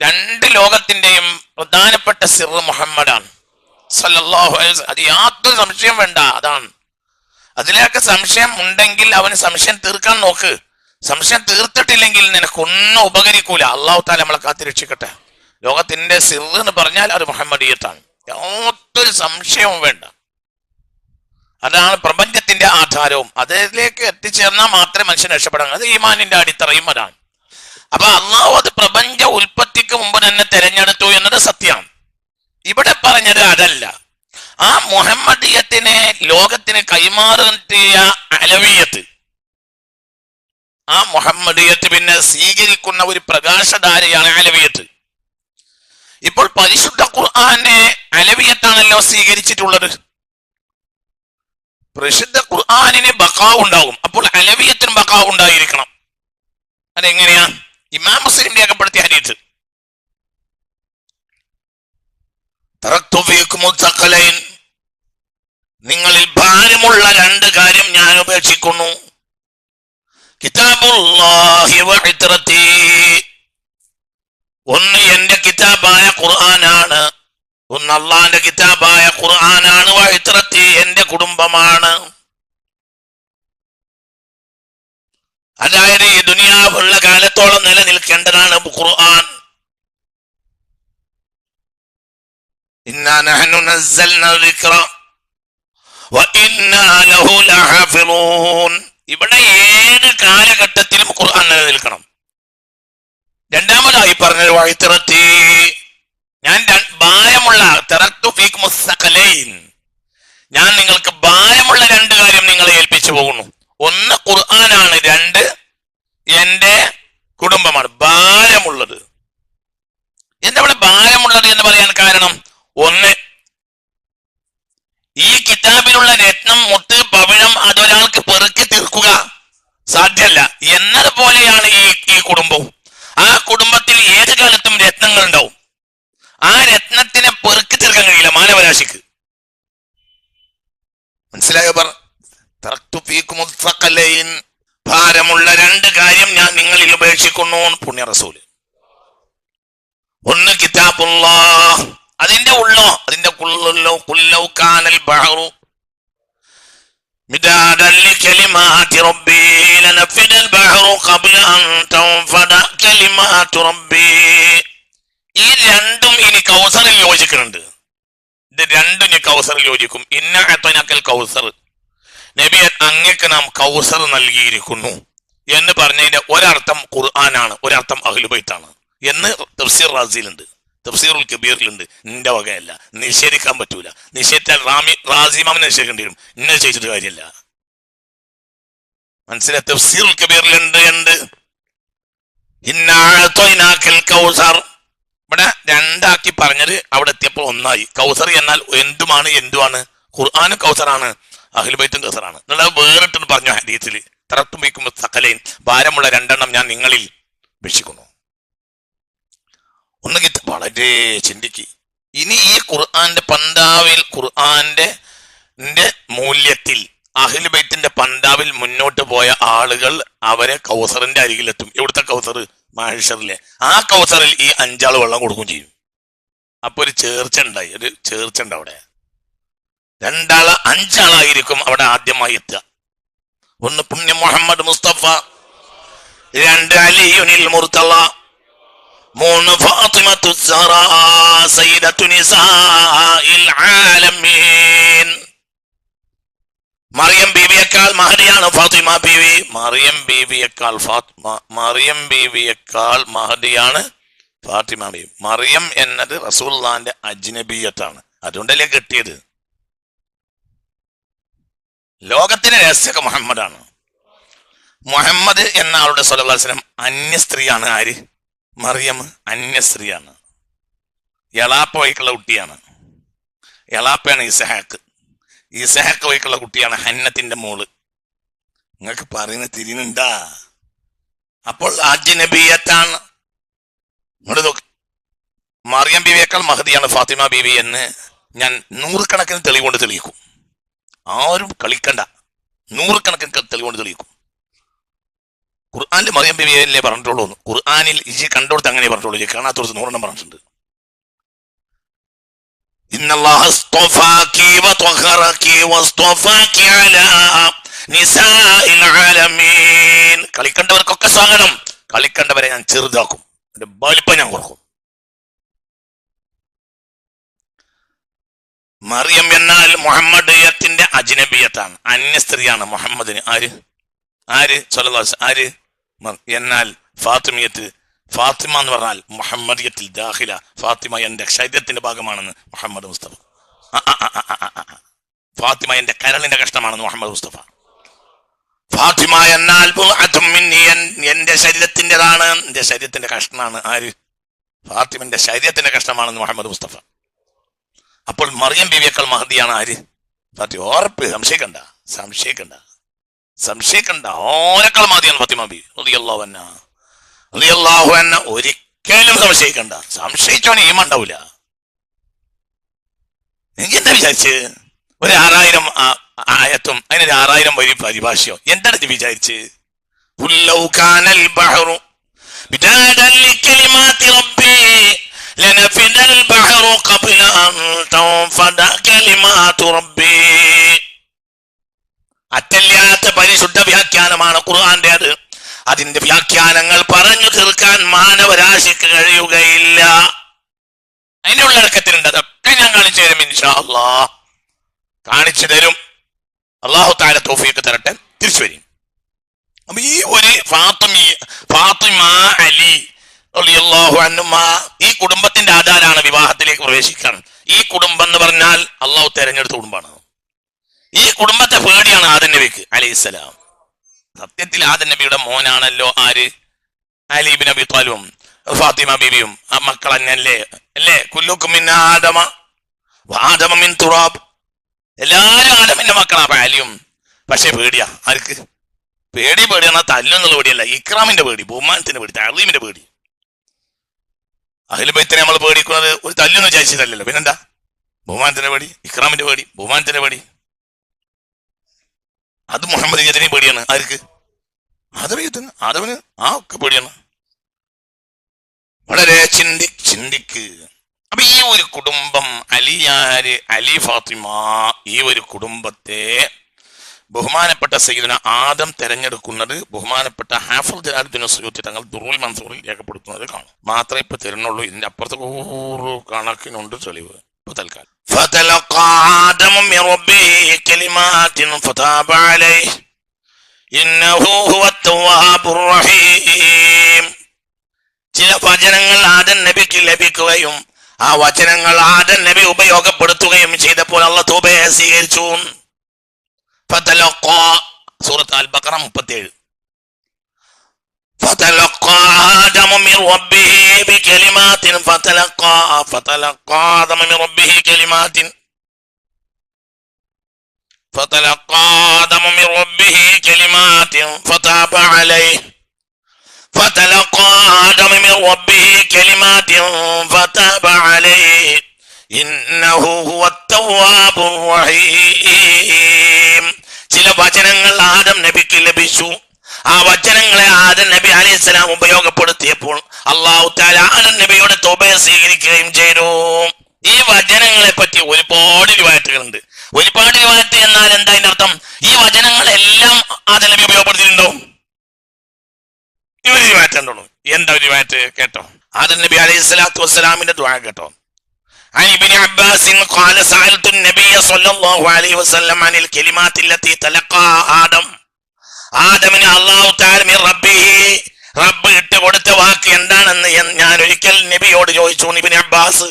രണ്ട് ലോകത്തിന്റെയും പ്രധാനപ്പെട്ട സിർ മുഹമ്മദാണ് സല്ലല്ലാഹു അലൈഹി വസല്ലം. അത് യാതൊരു സംശയം വേണ്ട. അതാണ്. അതിലൊക്കെ സംശയം ഉണ്ടെങ്കിൽ അവന് സംശയം തീർക്കാൻ നോക്ക്. സംശയം തീർത്തിട്ടില്ലെങ്കിൽ നിനക്കൊന്നും ഉപകരിക്കൂല. അള്ളാഹു തആല നമ്മളെ കാത്തിരക്ഷിക്കട്ടെ. ലോകത്തിന്റെ സിർ എന്ന് പറഞ്ഞാൽ അത് മുഹമ്മദീയത്താണ്. യാതൊരു സംശയവും വേണ്ട. അതാണ് പ്രപഞ്ചത്തിന്റെ ആധാരവും. അതിലേക്ക് എത്തിച്ചേർന്നാൽ മാത്രമേ മനുഷ്യൻ രക്ഷപ്പെടാൻ. അത് ഈമാനിന്റെ അടിത്തറയും അതാണ്. അപ്പൊ അള്ളാഹു അത് പ്രപഞ്ച ഉൽപ്പത്തിക്ക് മുമ്പ് തന്നെ തെരഞ്ഞെടുത്തു എന്നത് സത്യമാണ്. ഇവിടെ പറഞ്ഞത് അതല്ല. ആ മുഹമ്മദീയത്തിനെ ലോകത്തിന് കൈമാറിയ അലവിയത്ത്, ആ മുഹമ്മദീയത്ത് പിന്നെ സ്വീകരിക്കുന്ന ഒരു പ്രകാശധാരയാണ് അലവിയത്ത്. ഇപ്പോൾ പരിശുദ്ധ ഖുർആനെ അലവിയത്താണല്ലോ സ്വീകരിച്ചിട്ടുള്ളത്. പരിശുദ്ധ ഖുർആനിന് ബഖാവ് ഉണ്ടാകും. അപ്പോൾ അലവിയത്തിന് ബഖാവ് ഉണ്ടായിരിക്കണം. അതെങ്ങനെയാ? ഇമാം മുസ്ലിം രേഖപ്പെടുത്തിയ ഹദീസ്, തറക്തു ഫീകുമു സഖലൈൻ, നിങ്ങളിൽ ഭാരമുള്ള രണ്ട് കാര്യം ഞാൻ ഉപേക്ഷിക്കുന്നു. കിതാബുല്ലാഹി വ ഇത്റതി, ഒന്ന് എന്റെ കിതാബായ ഖുർആനാണ്, ഒന്ന് അള്ളാന്റെ കിതാബായ ഖുർആനാണ്. വ ഇത്റതി, എന്റെ കുടുംബമാണ്. അതായത് ഈ ദുനിയാവുള്ള കാലത്തോളം നിലനിൽക്കേണ്ടതാണ് ഖുർആൻ. ഇന്നാ നഹ്നു നസ്സൽനാ ദിക്റ വ ഇന്നാ ലഹു ലഹാഫിളൂൻ. ഇവിടെ ഏത് കാലഘട്ടത്തിലും ഖുർആൻ നിലനിൽക്കണം. രണ്ടാമതായി പറഞ്ഞത് വഇത്റതി, ഞാൻ ഭാരമുള്ള, തറക്തു ഫീകുമു സഖലൈൻ, ഞാൻ നിങ്ങൾക്ക് ഭാരമുള്ള രണ്ട് കാര്യം നിങ്ങളെ ഏൽപ്പിച്ചു പോകുന്നു. ഒന്ന് ഖുർആനാണ്, രണ്ട് എന്റെ കുടുംബമാണ്. ഭാരമുള്ളത്. എന്താ ഇവിടെ ഭാരമുള്ളത് എന്ന് പറയാൻ കാരണം? ഒന്ന്, ഈ കിതാബിലുള്ള രത്നം, മുത്ത്, പവിഴം അതൊരാൾക്ക് പെറുക്കി തീർക്കുക സാധ്യമല്ല. എന്നതുപോലെയാണ് ഈ കുടുംബവും. ആ കുടുംബത്തിൽ ഏത് കാലത്തും രത്നങ്ങൾ ഉണ്ടാവും. ആ രത്നത്തിനെ പെറുക്കി തീർക്കാൻ കഴിയില്ല മാനവരാശിക്ക്. മനസ്സിലായോ? തറക്തു ഫീകുമു സഖലൈൻ, ഭാരമുള്ള രണ്ട് കാര്യം ഞാൻ നിങ്ങളിൽ ഉപേക്ഷിക്കുന്നു. പുണ്യ റസൂല്. ഒന്ന് കിതാബുല്ലാഹ്, അതിന്റെ ഉള്ളോ, അതിന്റെ ഖുല്ലൗ കാനൽ ബഹറു മിദാദൻ ലികലിമാതി റബ്ബി ലനഫിദൽ ബഹറു ഖബ്ല അൻ തൻഫദ കലിമാതു റബ്ബി. ഈ രണ്ടും ഇനി കൗസറിൽ യോജിക്കുന്നുണ്ട്. ഇത് രണ്ടും ഇനി കൗസറിൽ യോജിക്കും. ഇന്നാ അഅ്തൈനാക്കൽ കൗസർ, നബി അങ്ങക്ക് നാം കൗസർ നൽകിയിരിക്കുന്നു എന്ന് പറഞ്ഞതിന്റെ ഒരർത്ഥം ഖുർആനാണ്, ഒരർത്ഥം അഹ്ലു ബൈത്താണ് എന്ന് തഫ്സീർ റാസിയിലുണ്ട്, തഫ്സീറുൽ കബീറിലുണ്ട്. നിന്റെ വകയല്ല, നിഷേധിക്കാൻ പറ്റൂല. നിഷേധിച്ചാൽ റാസിമാമിനെ നിഷേധിക്കേണ്ടി വരും. ഇന്നത് ചെയ്തിട്ട് കാര്യമില്ല. മനസ്സിലായി? തഫ്സീറുൽ കബീറിലുണ്ട്. എന്ത്? ഇന്നാ അഅ്തൈനാക്കൽ കൗസർ. ഇവിടെ രണ്ടാക്കി പറഞ്ഞത് അവിടെ എത്തിയപ്പോൾ ഒന്നായി. കൗസർ എന്നാൽ എന്തുമാണ്? ഖുർആനും കൗസറാണ്, അഹ്ലു ബൈത്തും കൗസറാണ്. എന്നുള്ളത് വേറിട്ട് പറഞ്ഞു ഹദീസിൽ. തറക്തു ഫീകുമു സഖലൈൻ, ഭാരമുള്ള രണ്ടെണ്ണം ഞാൻ നിങ്ങളിൽ ഉപേക്ഷിക്കുന്നു. ഒന്ന് വളരെ ചിന്തിക്ക്. ഇനി ഈ ഖുർആന്റെ പന്താവിൽ, ഖുർആന്റെ മൂല്യത്തിൽ, അഹ്ലു ബൈത്തിന്റെ പന്താവിൽ മുന്നോട്ട് പോയ ആളുകൾ അവരെ കൗസറിന്റെ അരികിലെത്തും. എവിടുത്തെ കൗസർ? മഹ്ശറിലെ. ആ കൗസറിൽ ഈ 5 ആള് വെള്ളം കൊടുക്കുകയും ചെയ്യും. അപ്പൊ ഒരു ചേർച്ച ഉണ്ട് അവിടെ. 5 ആളായിരിക്കും അവിടെ ആദ്യമായി എത്തുക. ഒന്ന് പുണ്യ മുഹമ്മദ് മുസ്തഫ, 2 അലിയുനിൽ മുർത്തള, 3 ഫാത്തിമത്തു സഹ്റാ സയ്യിദത്തു നിസാഇൽ ആലമീൻ. മറിയം ബീവിയേക്കാൾ മഹദിയാണ് ഫാത്തിമ ബീവി. മറിയം ബീവിയേക്കാൾ മഹദിയാണ് ഫാത്തിമ ബീവി. മറിയം എന്നത് റസൂലുള്ളാഹിന്റെ അജ്നബിയത്താണ്. അതുകൊണ്ടല്ലേ കെട്ടിയത്. ലോകത്തിന്റെ രഹസ്യമൊക്കെ മുഹമ്മദാണ്. മുഹമ്മദ് എന്ന ആളുടെ സ്വല്ലല്ലാഹു അലൈഹി വസല്ലം അന്യ സ്ത്രീയാണ്. ആര്? മറിയം അന്യ സ്ത്രീയാണ്. എളാപ്പ വഴിക്കുള്ള കുട്ടിയാണ്. എളാപ്പയാണ് ഇസഹാക്ക്. ഇസഹാക്ക് വഴിക്കുള്ള കുട്ടിയാണ് ഹന്നത്തിന്റെ മോള്. നിങ്ങൾക്ക് പറയുന്നത് തിരിയുന്നുണ്ടാ? അപ്പോൾ അജ്നബിയത്താണ്. മറിയം ബീവിയേക്കാൾ മഹദിയാണ് ഫാത്തിമ ബീവി എന്ന് ഞാൻ 100 കണക്കിന് തെളിവുകൊണ്ട് തെളിയിക്കും. ആരും കളിക്കണ്ട. 100 കണക്കിന് തെളിവുകൊണ്ട് തെളിയിക്കും. ഖുർആനിൽ മറിയം ബിബിയല്ലേ പറഞ്ഞിട്ടുള്ളൂ. ഖുർആനിൽ ഇജി കണ്ടോടത്ത് അങ്ങനെ പറഞ്ഞിട്ടുള്ളൂ, ഇജി കാണാത്തോടത്ത് 100 പറഞ്ഞിട്ടുണ്ട്. ഇന്നല്ലാഹ അസ്തഫാകി വതഹറകി വസ്തഫാകി അലാ നിസാഇൽ ആലമീൻ. കളിക്കണ്ടവർക്കൊക്കെ സ്വാഗതം, കളിക്കണ്ടവരെ ഞാൻ ചെറുതാക്കും, എന്റെ വലിപ്പം ഞാൻ കുറക്കും. മറിയം എന്നാൽ മുഹമ്മദിയത്തിന്റെ അജ്നബിയത്താണ്, അന്യ സ്ത്രീയാണ് മുഹമ്മദിന്. ആര് സ്വല്ലല്ലാഹു ആര് എന്നാൽ ഫാത്തിമിയത്ത്, ഫാത്തിമ എന്ന് പറഞ്ഞാൽ മുഹമ്മദിയത്തിൽ ദാഖില, ഫാത്തിമ എന്റെ ശരീരത്തിന്റെ ഭാഗമാണെന്ന് മുഹമ്മദ് മുസ്തഫ. ഫാത്തിമ എന്റെ കരളിന്റെ കഷ്ണമാണെന്ന് മുഹമ്മദ് മുസ്തഫ. ഫാത്തിമ എന്നാൽ എന്റെ ശരീരത്തിൻ്റെതാണ്, എന്റെ ശരീരത്തിന്റെ കഷ്ണമാണ്. ആര്? ഫാത്തിമന്റെ ശരീരത്തിന്റെ കഷ്ണമാണെന്ന് മുഹമ്മദ് മുസ്തഫ. അപ്പോൾ മറിയം ബീവിയേക്കാൾ മഹദിയാണ് ആര്? ഫാത്തിമ. ഉറപ്പ്, സംശയിക്കണ്ട. ഓരെക്കാൾ മഹദിയാണ് ഫാത്തിമ ബി റളിയല്ലാഹു അൻഹ. ഒരിക്കലും സംശയിക്കണ്ട. സംശയിച്ചോനെ ഈമാൻ ഉണ്ടാവില്ല. എനിക്ക് എന്താ വിചാരിച്ച് ഒരു 6000 ആയത്തും അതിനൊരു 6000 വരി പരിഭാഷയോ എന്താണ് വിചാരിച്ച്? അറ്റല്ലാത്ത പരിശുദ്ധ വ്യാഖ്യാനമാണ് ഖുർആന്റേത്. അതിന്റെ വ്യാഖ്യാനങ്ങൾ പറഞ്ഞു തീർക്കാൻ മാനവരാശിക്ക് കഴിയുകയില്ല. അതിന്റെ ഉള്ളടക്കത്തിലുണ്ട്, അതൊക്കെ ഞാൻ കാണിച്ചു തരും ഇൻഷാ അല്ലാഹ്. കാണിച്ചു തരും. അല്ലാഹു തആല തൗഫീഖ് തരട്ടെ. തിരിച്ചു വരും. അപ്പൊ ഈ ഒരു ഫാത്തിമ അലി റളിയല്ലാഹു അൻഹുമാ ഈ കുടുംബത്തിന്റെ ആധാരാണ് വിവാഹത്തിലേക്ക് പ്രവേശിക്കാൻ. ഈ കുടുംബം എന്ന് പറഞ്ഞാൽ അള്ളാഹു തെരഞ്ഞെടുത്ത കുടുംബമാണ്. ഈ കുടുംബത്തെ പേടിയാണ് ആദം നബിക്ക് അലൈഹിസ്സലാം. സത്യത്തിൽ ആദം നബിയുടെ മോനാണല്ലോ ആര്? അലി ഇബ്നു അബി ത്വാലിബും ഫാത്തിമ ബീവിയും. ആ മക്കൾ അല്ലേ? കുല്ലുക്കും മിൻ ആദമ വആദമ മിൻ തുറാബ്. എല്ലാരും ആദമിന്റെ മക്കളാ. അപ്പൊ അലിയും. പക്ഷെ പേടിയാ. ആർക്ക് പേടിയാ? തല്ലുന്നുള്ള പേടിയല്ല, ഇക്രാമിന്റെ പേടി, ബഹുമാനത്തിന്റെ പേടി, തഅലീമിന്റെ പേടി. അഹ്ലു ബൈത്തിനെ നമ്മൾ പേടിക്കുന്നത് ഒരു തല്ലെന്ന് വിചാരിച്ചതല്ലല്ലോ, പിന്നെന്താ? ബഹുമാനത്തിന്റെ പേടി, ഇക്രാമിന്റെ പേടി, ബഹുമാനത്തിന്റെ പേടി. അത് മുഹമ്മദിയത്തിനെയും പേടിയാണ്. ആർക്ക്? ആദമിന് ഒക്കെ പേടിയാണ്. വളരെ ചിന്തിക്ക്. അപ്പൊ ഈ ഒരു കുടുംബം അലി ഫാത്തിമ, ഈ ഒരു കുടുംബത്തെ ബഹുമാനപ്പെട്ട സയ്യിദുന ആദം തെരഞ്ഞെടുക്കുന്നത് ബഹുമാനപ്പെട്ട ഹാഫിൾ ജലാലുദ്ദീൻ സുയൂത്തി തങ്ങൾ ദുറൂൽ മൻസൂറിൽ രേഖപ്പെടുത്തുന്നത് കാണും. മാത്രമേ ഇപ്പൊ തരുന്നുള്ളൂ. ഇതിന്റെ അപ്പുറത്ത് കണക്കിനുണ്ട് തെളിവ്. ഇപ്പൊ തൽക്കാലം ചില വചനങ്ങൾ ആദം നബിക്ക് ലഭിക്കുകയും ആ വചനങ്ങൾ ആദം നബി ഉപയോഗപ്പെടുത്തുകയും ചെയ്തപ്പോൾ അല്ലാഹു തൗബയെ സ്വീകരിച്ചു. സൂറത്ത് അൽ ബഖറ 37. فتلقى آدم من ربه بكلمات فتلقى آدم من ربه كلمات فتاب عليه إنه هو التواب الرحيم. ചില വചനങ്ങൾ ആദം നബിക്ക് ലഭിച്ചു. ആ വചനങ്ങളെ ആദം നബി അലൈഹിസ്സലാം ഉപയോഗപ്പെടുത്തിയപ്പോൾ അല്ലാഹു തആല ആദം നബിയുടെ തൗബയെ സ്വീകരിക്കുകയും ചെയ്തു. ഈ വചനങ്ങളെ പറ്റി ഒരുപാട് റിവായത്തുകളുണ്ട്. ഒരുപാട് റിവായത്ത് എന്നാൽ എന്താ അതിന്റെ അർത്ഥം? ഈ വചനങ്ങളെല്ലാം ആദം നബി ഉപയോഗപ്പെടുത്തിയിട്ടുണ്ടോ? ഇവർ റിവായത്ത് ഉണ്ടോ? എന്താ റിവായത്ത് കേട്ടോ? ആദം നബി അലൈഹിസ്സലാത്തു വസ്സലാമിന്റെ ദുആ കേട്ടോ. عن ابن عباس قال سألت النبي صلى الله عليه وسلم عن الكلمات التي تلقاها آدم. ആദമിന് അല്ലാഹു തആല മിർ റബ്ബിഹി, റബ്ബ് ഇട്ട് കൊടുത്ത വാക്ക് എന്താണെന്ന് ഞാൻ ഒരിക്കൽ നബിയോട് ചോദിച്ചു. ഇബ്നു അബ്ബാസ്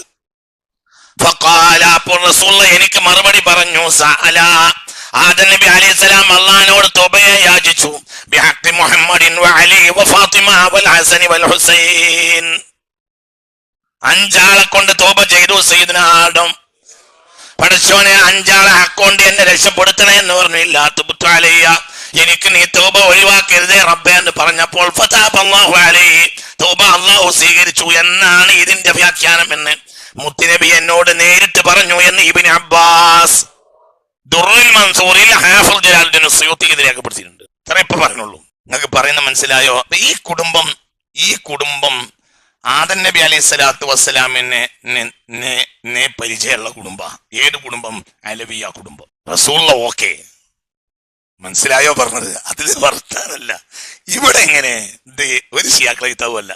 ഫഖാല, അപ്പോൾ റസൂൽ എനിക്ക് മറുപടി പറഞ്ഞു, സഅല, ആദം നബി അലൈഹിസ്സലാം അല്ലാഹുവിനോട് തൗബയെ യാചിച്ചു. ബിഹഖി മുഹമ്മദിൻ വഅലി വഫാത്തിമ വൽ ഹസൻ വൽ ഹുസൈൻ. 5 ആളെ കൊണ്ട് തൗബ ചെയ്തു സയ്യിദുനാ ആദം. പടച്ചോനെ 5 ആളെ ഹക്കൊണ്ട് എന്നെ രക്ഷപ്പെടുത്തണേ എന്ന് പറഞ്ഞു. ഇല്ലാ തുബ്തു അലയ്യ, എനിക്ക് നീ തൗബ ഒഴിവാക്കരുതേ റബ്ബേ എന്ന് പറഞ്ഞപ്പോൾ ഫതാബ അല്ലാഹു അലൈഹി, തൗബ അല്ലാഹു സ്വീകരിച്ചു എന്നാണ് ഇതിന്റെ വ്യാഖ്യാനം എന്ന് മുത്തുനബി എന്നോട് നേരിട്ട് പറഞ്ഞു എന്ന് ഇബ്നു അബ്ബാസ് ദുറൂൽ മൻസൂറിൽ ഹാഫിൾ ജലാലുദ്ദീൻ സുയൂത്തി ഇത് രേഖപ്പെടുത്തിയിട്ടുണ്ട്. ഇത്ര ഇപ്പൊ പറഞ്ഞുള്ളൂ. നിങ്ങൾക്ക് പറയുന്ന മനസ്സിലായോ? ഈ കുടുംബം ആദം നബി അലൈഹി സ്വലാത്തു വസ്സലാമിനെ പരിചയമുള്ള കുടുംബ. ഏത് കുടുംബം? അലവിയ കുടുംബം. റസൂലുള്ള ഓക്കെ, മനസ്സിലായോ പറഞ്ഞത്? അതിൽ വർത്താനല്ല. ഇവിടെ എങ്ങനെ ഒരു ശിയാക്കളാവല്ല.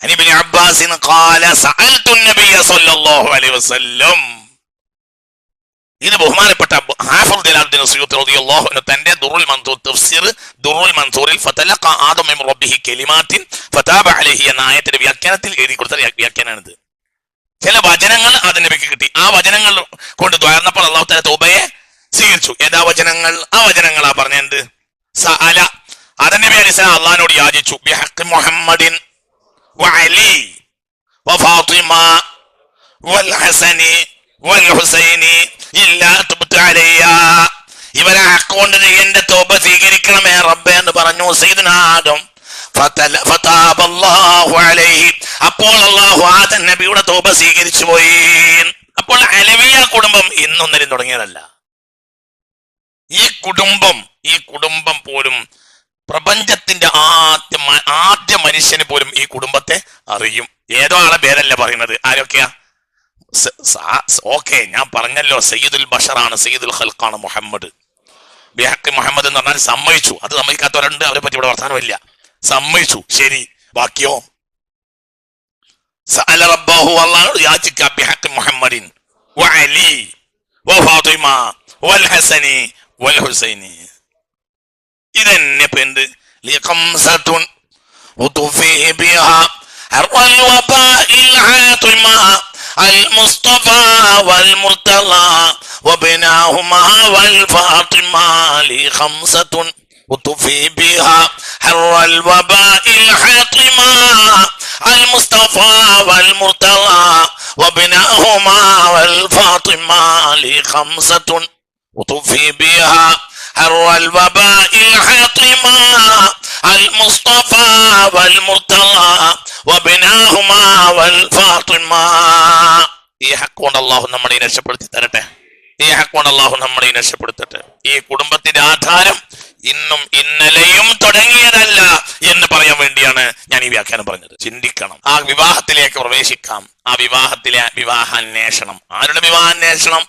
ഇബ്നു അബ്ബാസ് ഖാല സഅൽതു നബിയ സ്വല്ലല്ലാഹു അലൈഹി വസല്ലം. ഇത് ബഹുമാനപ്പെട്ട ഹാഫിദ് ജലാലുദ്ദീൻ സുയൂത്തി റളിയല്ലാഹു അൻഹു തന്റെ ദുറുൽ മൻസൂർ തഫ്സീർ ദുറുൽ മൻസൂറിൽ ഫതലഖ ആദം മിൻ റബ്ബിഹി കലിമാത്തിൻ ഫതാബ അലൈഹി എന്ന ആയത്തിന്റെ വ്യാഖ്യാനത്തിൽ എഴുതി കൊടുത്ത വ്യാഖ്യാനാണിത്. ചില വചനങ്ങൾ ആദം നബിക്ക് കിട്ടി. ആ വചനങ്ങൾ കൊണ്ട് ദ്വാരന്നപ്പോൾ അല്ലാഹു തആല തൗബയെ സ്വീകരിച്ചു. ഏതാ വചനങ്ങൾ? ആ വചനങ്ങളാ പറഞ്ഞത്. സഅല ആദം നബി അലൈഹി സ്വലാം അല്ലാഹുവിനോട് യാചിച്ചു ബിഹഖ് മുഹമ്മദിൻ വഅലി വഫാത്തിമ വൽഹസനി വൽഹുസൈനി ഇല്ലാ തുബ്തു അലയ്യ. ഇവരെ ഹഖ് എന്റെ തൗബ സ്വീകരിക്കണമേ റബ്ബേ എന്ന് പറഞ്ഞു സയ്യിദുനാ ആദം. ഫതാബല്ലാഹു അലൈഹി. അപ്പോൾ അല്ലാഹു ആദം നബിയുടെ തൗബ സ്വീകരിച്ചു പോയി. അപ്പോൾ അലവിയ കുടുംബം ഇന്നൊന്നിലും തുടങ്ങിയതല്ല. ഈ കുടുംബം പോലും പ്രപഞ്ചത്തിന്റെ ആദ്യ മനുഷ്യന് പോലും ഈ കുടുംബത്തെ അറിയും. ഏതോ ആളെ പേരല്ല പറയുന്നത്. ആരൊക്കെയാ? ഓക്കെ, ഞാൻ പറഞ്ഞല്ലോ, സയ്യിദുൽ ബഷറാണ്, സയ്യിദുൽ ഖൽഖാണ് മുഹമ്മദ്. ബിഹഖ് മുഹമ്മദ് എന്ന് പറഞ്ഞാൽ സമ്മതിച്ചു. അത് സമ്മതിക്കാത്തവരുണ്ട്, അവരെ പറ്റി ഇവിടെ വർത്താനമില്ല. സമ്മതിച്ചു, ശരി. ബാക്കിയോ? സഅല റബ്ബഹു, അല്ലാഹു യാചിക്ക ബിഹഖ് മുഹമ്മദിൻ വഅലി വഫാത്തിമ വൽഹസനി വൽഹുസൈനി. ഇതെന്നെ പെന്ത് ലിഖംസതുൻ ഉതുഫി ബിഹാ ഹർവൽ വബാഇൽ ഹാതിമ المصطفى والمرتضى وبناهما والفاطمة لخمسة وطفي بها حر الوباء الحاطمة المصطفى والمرتضى وبناهما والفاطمة لخمسة وطفي بها حر الوباء الحاطمة المصطفى والمرتضى وبناهما والفاطمة. ഈ ഹക്ക് കൊണ്ട് അല്ലാഹു നമ്മളെ രക്ഷപ്പെടുത്തി തരട്ടെ. ഈ ഹക്ക് കൊണ്ട് അല്ലാഹു നമ്മളെ രക്ഷപ്പെടുത്തട്ടെ. ഈ കുടുംബത്തിന്റെ ആധാരം ഇന്നും ഇന്നലെയും തുടങ്ങിയതല്ല എന്ന് പറയാൻ വേണ്ടിയാണ് ഞാൻ ഈ വ്യാഖ്യാനം പറഞ്ഞത്. ചിന്തിക്കണം. ആ വിവാഹത്തിലേക്ക് പ്രവേശിക്കാം. ആ വിവാഹാന്വേഷണം. ആരുടെ വിവാഹാന്വേഷണം?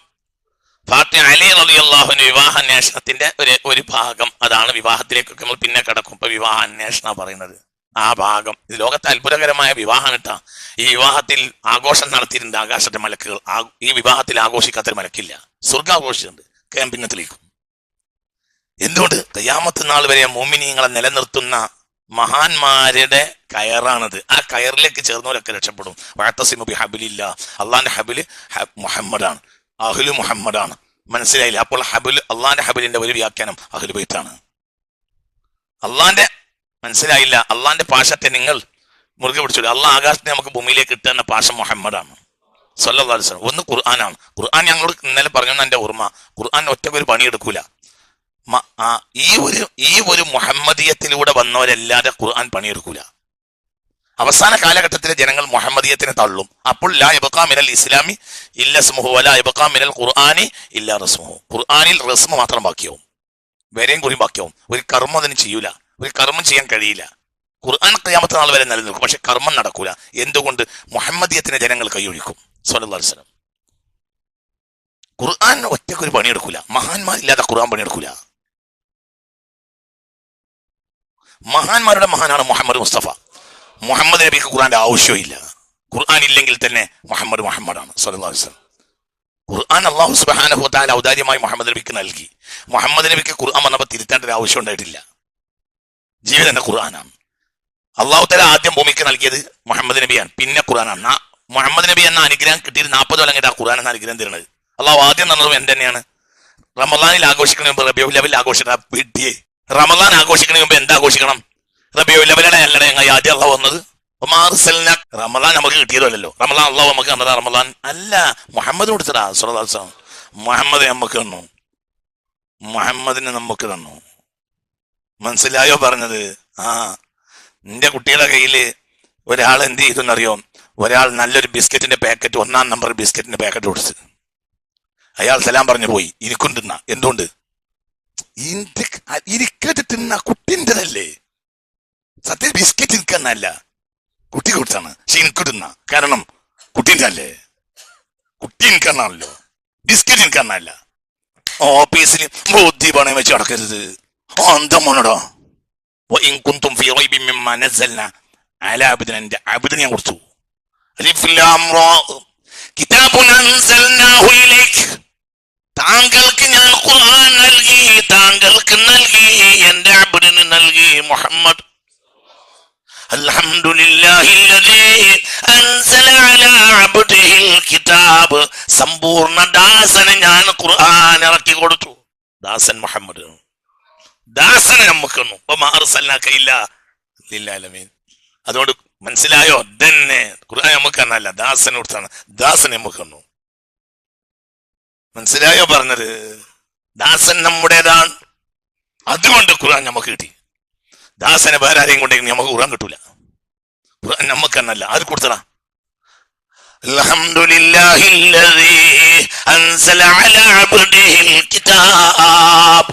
ഫാത്തിമ അലി റളിയല്ലാഹു അൻഹു വിവാഹാന്വേഷണത്തിന്റെ ഒരു ഭാഗം അതാണ്. വിവാഹത്തിലേക്കൊക്കെ നമ്മൾ പിന്നെ കിടക്കും. ഇപ്പൊ വിവാഹാന്വേഷണ പറയുന്നത് ആ ഭാഗം. ഇത് ലോകത്തെ അത്ഭുതകരമായ വിവാഹമാണ് കേട്ടോ. ഈ വിവാഹത്തിൽ ആഘോഷം നടത്തിയിട്ടുണ്ട് ആകാശത്തെ മലക്കുകൾ. ഈ വിവാഹത്തിൽ ആഘോഷിക്കാത്തൊരു മലക്കില്ല. സ്വർഗം ആഘോഷിച്ചിട്ടുണ്ട് കേമ്പിന്നത്തിലേക്കും. എന്തുകൊണ്ട്? ഖിയാമത്ത് നാൾ വരെ മുഅ്മിനീങ്ങളെ നിലനിർത്തുന്ന മഹാന്മാരുടെ കയറാണത്. ആ കയറിലേക്ക് ചേർന്നവരൊക്കെ രക്ഷപ്പെടും. വഅതസിമു ബിഹബ്ലില്ലാ. അള്ളാന്റെ ഹബില് മുഹമ്മദാണ്, അഹ്ലു മുഹമ്മദാണ്. മനസ്സിലായില്ല? അപ്പോൾ ഹബിൽ, അള്ളാന്റെ ഹബിലിന്റെ ഒരു വ്യാഖ്യാനം അഹ്ലു ബൈത്താണ്. അള്ളാന്റെ മനസ്സിലായില്ല? അള്ളാന്റെ പാശത്തെ നിങ്ങൾ മുറുകെ പിടിച്ചോളൂ. അള്ളാഹ് ആകാശത്തെ നമുക്ക് ഭൂമിയിലേക്ക് കിട്ടുന്ന പാശ മുഹമ്മദാണ് സ്വല്ലല്ലാഹു അലൈഹി വസല്ലം. ഒന്ന് ഖുർആനാണ്. ഖുർആൻ ഞങ്ങളോട് ഇന്നലെ പറഞ്ഞെന്ന് എന്റെ ഓർമ്മ. ഖുർആൻ ഒറ്റക്കൊരു പണിയെടുക്കൂല. ഈ ഒരു മുഹമ്മദീയത്തിലൂടെ വന്നവരല്ലാതെ ഖുർആൻ പണിയെടുക്കൂല. അവസാന കാലഘട്ടത്തിലെ ജനങ്ങൾ മുഹമ്മദീയത്തിനെ തള്ളും. അപ്പോൾ ലാ യബ്ഖാ മിനൽ ഇസ്ലാമി ഇല്ല ഇസ്മുഹു വലാ യബ്ഖാ മിനൽ ഖുർആനി ഇല്ല റസ്മുഹു. ഖുർആനിൽ റസ്മ് മാത്രം ബാക്കിയാവും, വേറെയും കൂടി ബാക്കിയാവും. ഒരു കർമ്മം അതിന് ചെയ്യൂല, ഒരു കർമ്മം ചെയ്യാൻ കഴിയില്ല. ഖുർആൻ ഖിയാമത്ത് നാൾ വരെ നിലനിൽക്കും, പക്ഷെ കർമ്മം നടക്കൂല. എന്തുകൊണ്ട്? മുഹമ്മദീയത്തിനെ ജനങ്ങൾ കൈയൊഴിക്കും. സ്വല്ലല്ലാഹു അലൈഹി വസല്ലം. ഖുർആൻ ഒറ്റക്കൊരു പണിയെടുക്കൂല. മഹാന്മാരില്ലാതെ ഖുർആൻ പണിയെടുക്കൂല. മഹാന്മാരുടെ മഹാനാണ് മുഹമ്മദ് മുസ്തഫ. മുഹമ്മദ് നബിക്ക് ഖുർആന്റെ ആവശ്യമില്ല. ഖുർആൻ ഇല്ലെങ്കിൽ തന്നെ മുഹമ്മദാണ് സ്വല്ലല്ലാഹു അലൈഹി വസല്ലം. ഖുർആൻ അല്ലാഹു സുബ്ഹാനഹു വ തആല ഔദാര്യമായി മുഹമ്മദ് നബിക്ക് നൽകി. മുഹമ്മദ് നബിക്ക് ഖുർആൻ വന്നപ്പോൾ തിരുത്തേണ്ട ഒരു ആവശ്യം ഉണ്ടായിട്ടില്ല. ജീവിതം തന്നെ ഖുർആനാണ്. അള്ളാഹു തആല ആദ്യം ഭൂമിക്ക് നൽകിയത് മുഹമ്മദ് നബിയാണ്, പിന്നെ ഖുർആനാണ്. മുഹമ്മദ് നബി എന്ന അനുഗ്രഹം കിട്ടിയത് 40 കൊല്ലം കഴിഞ്ഞിട്ട് ആ ഖുർആൻ എന്ന അനുഗ്രഹം തരുന്നത്. അള്ളാഹു ആദ്യം തന്നതും എന്ത് തന്നെയാണ്? റമളാനിൽ ആഘോഷിക്കണ മുമ്പ് റബീഉൽ അവ്വലിൽ ആഘോഷിക്കണം. പിടിയെ റമളാൻ ആഘോഷിക്കണ മുമ്പ് എന്താ ആഘോഷിക്കണം? റബീഉൽ അവ്വലിലാണ് അല്ലടേ ആദ്യം അള്ളാഹു വന്നത്. റമളാൻ നമുക്ക് കിട്ടിയതല്ലോ. റമളാൻ അള്ളാഹു നമുക്ക് തന്നതാ. റമളാൻ അല്ല, മുഹമ്മദ് കൊടുത്തതാ. സ്വല്ലല്ലാഹു അലൈഹി വസല്ലം. മുഹമ്മദ് നമുക്ക് തന്നു. മുഹമ്മദിനെ നമുക്ക് തന്നു. മനസ്സിലായോ പറഞ്ഞത്? നിന്റെ കുട്ടികളുടെ കയ്യിൽ ഒരാൾ എന്ത് ചെയ്തെന്നറിയോ? ഒരാൾ നല്ലൊരു ബിസ്ക്കറ്റിന്റെ പാക്കറ്റ്, 1-ാം നമ്പർ ബിസ്ക്കറ്റിന്റെ പാക്കറ്റ് കൊടുത്ത് അയാൾ സലാം പറഞ്ഞു പോയി. എനിക്കും തിന്ന. എന്തുകൊണ്ട്? ഇരിക്കട്ട് തിന്ന കുട്ടിൻ്റെതല്ലേ. സത്യം ബിസ്ക്കറ്റ് നിൽക്കാനല്ല, കുട്ടി കൊടുത്താണ്. പക്ഷെ എനിക്ക് തിന്ന കാരണം കുട്ടീൻ്റെ അല്ലേ, കുട്ടി നിൽക്കാനാണല്ലോ, ബിസ്ക്കറ്റ് നിൽക്കാനല്ല. ഓഫീസിൽ ബുദ്ധി പണയം വെച്ച് നടക്കരുത്. എന്താ മോനോടോ കുന്തും എന്റെ അബിദിനെ ഞാൻ കൊടുത്തു. താങ്കൾക്ക് ഞാൻ ഖുർആൻ നൽകി, താങ്കൾക്ക് നൽകി, എന്റെ അബ്ദിന് നൽകി. മുഹമ്മദ് അൽഹംദുലില്ലാഹില്ലദീ അൻസല അലാ അബ്ദിഹിൽ കിതാബ്. സമ്പൂർണ്ണ ദാസന് ഞാൻ ഖുർആൻ ഇറക്കി കൊടുത്തു. ദാസൻ മുഹമ്മദ്, ദാസനെ നമുക്കൊന്നു. അതുകൊണ്ട് മനസ്സിലായോ? തന്നെ ഖുർആൻ നമുക്ക് തന്നല്ല, ദാസനെ കൊടുത്താണ്. ദാസനെ നമുക്കൊന്നു. മനസ്സിലായോ പറഞ്ഞത്? ദാസൻ നമ്മുടേതാണ്. അതുകൊണ്ട് ഖുർആൻ നമുക്ക് കിട്ടി. ദാസനെ വേറെ ആരെയും കൊണ്ടെങ്കിൽ നമുക്ക് ഖുർആൻ കിട്ടൂല. ഖുർആൻ നമുക്ക് തന്നല്ല, ആര് കൊടുത്തടാ? അൽഹംദുലില്ലാഹില്ലദീ അൻസല അലാ അബ്ദിഹിൽ കിതാബ്.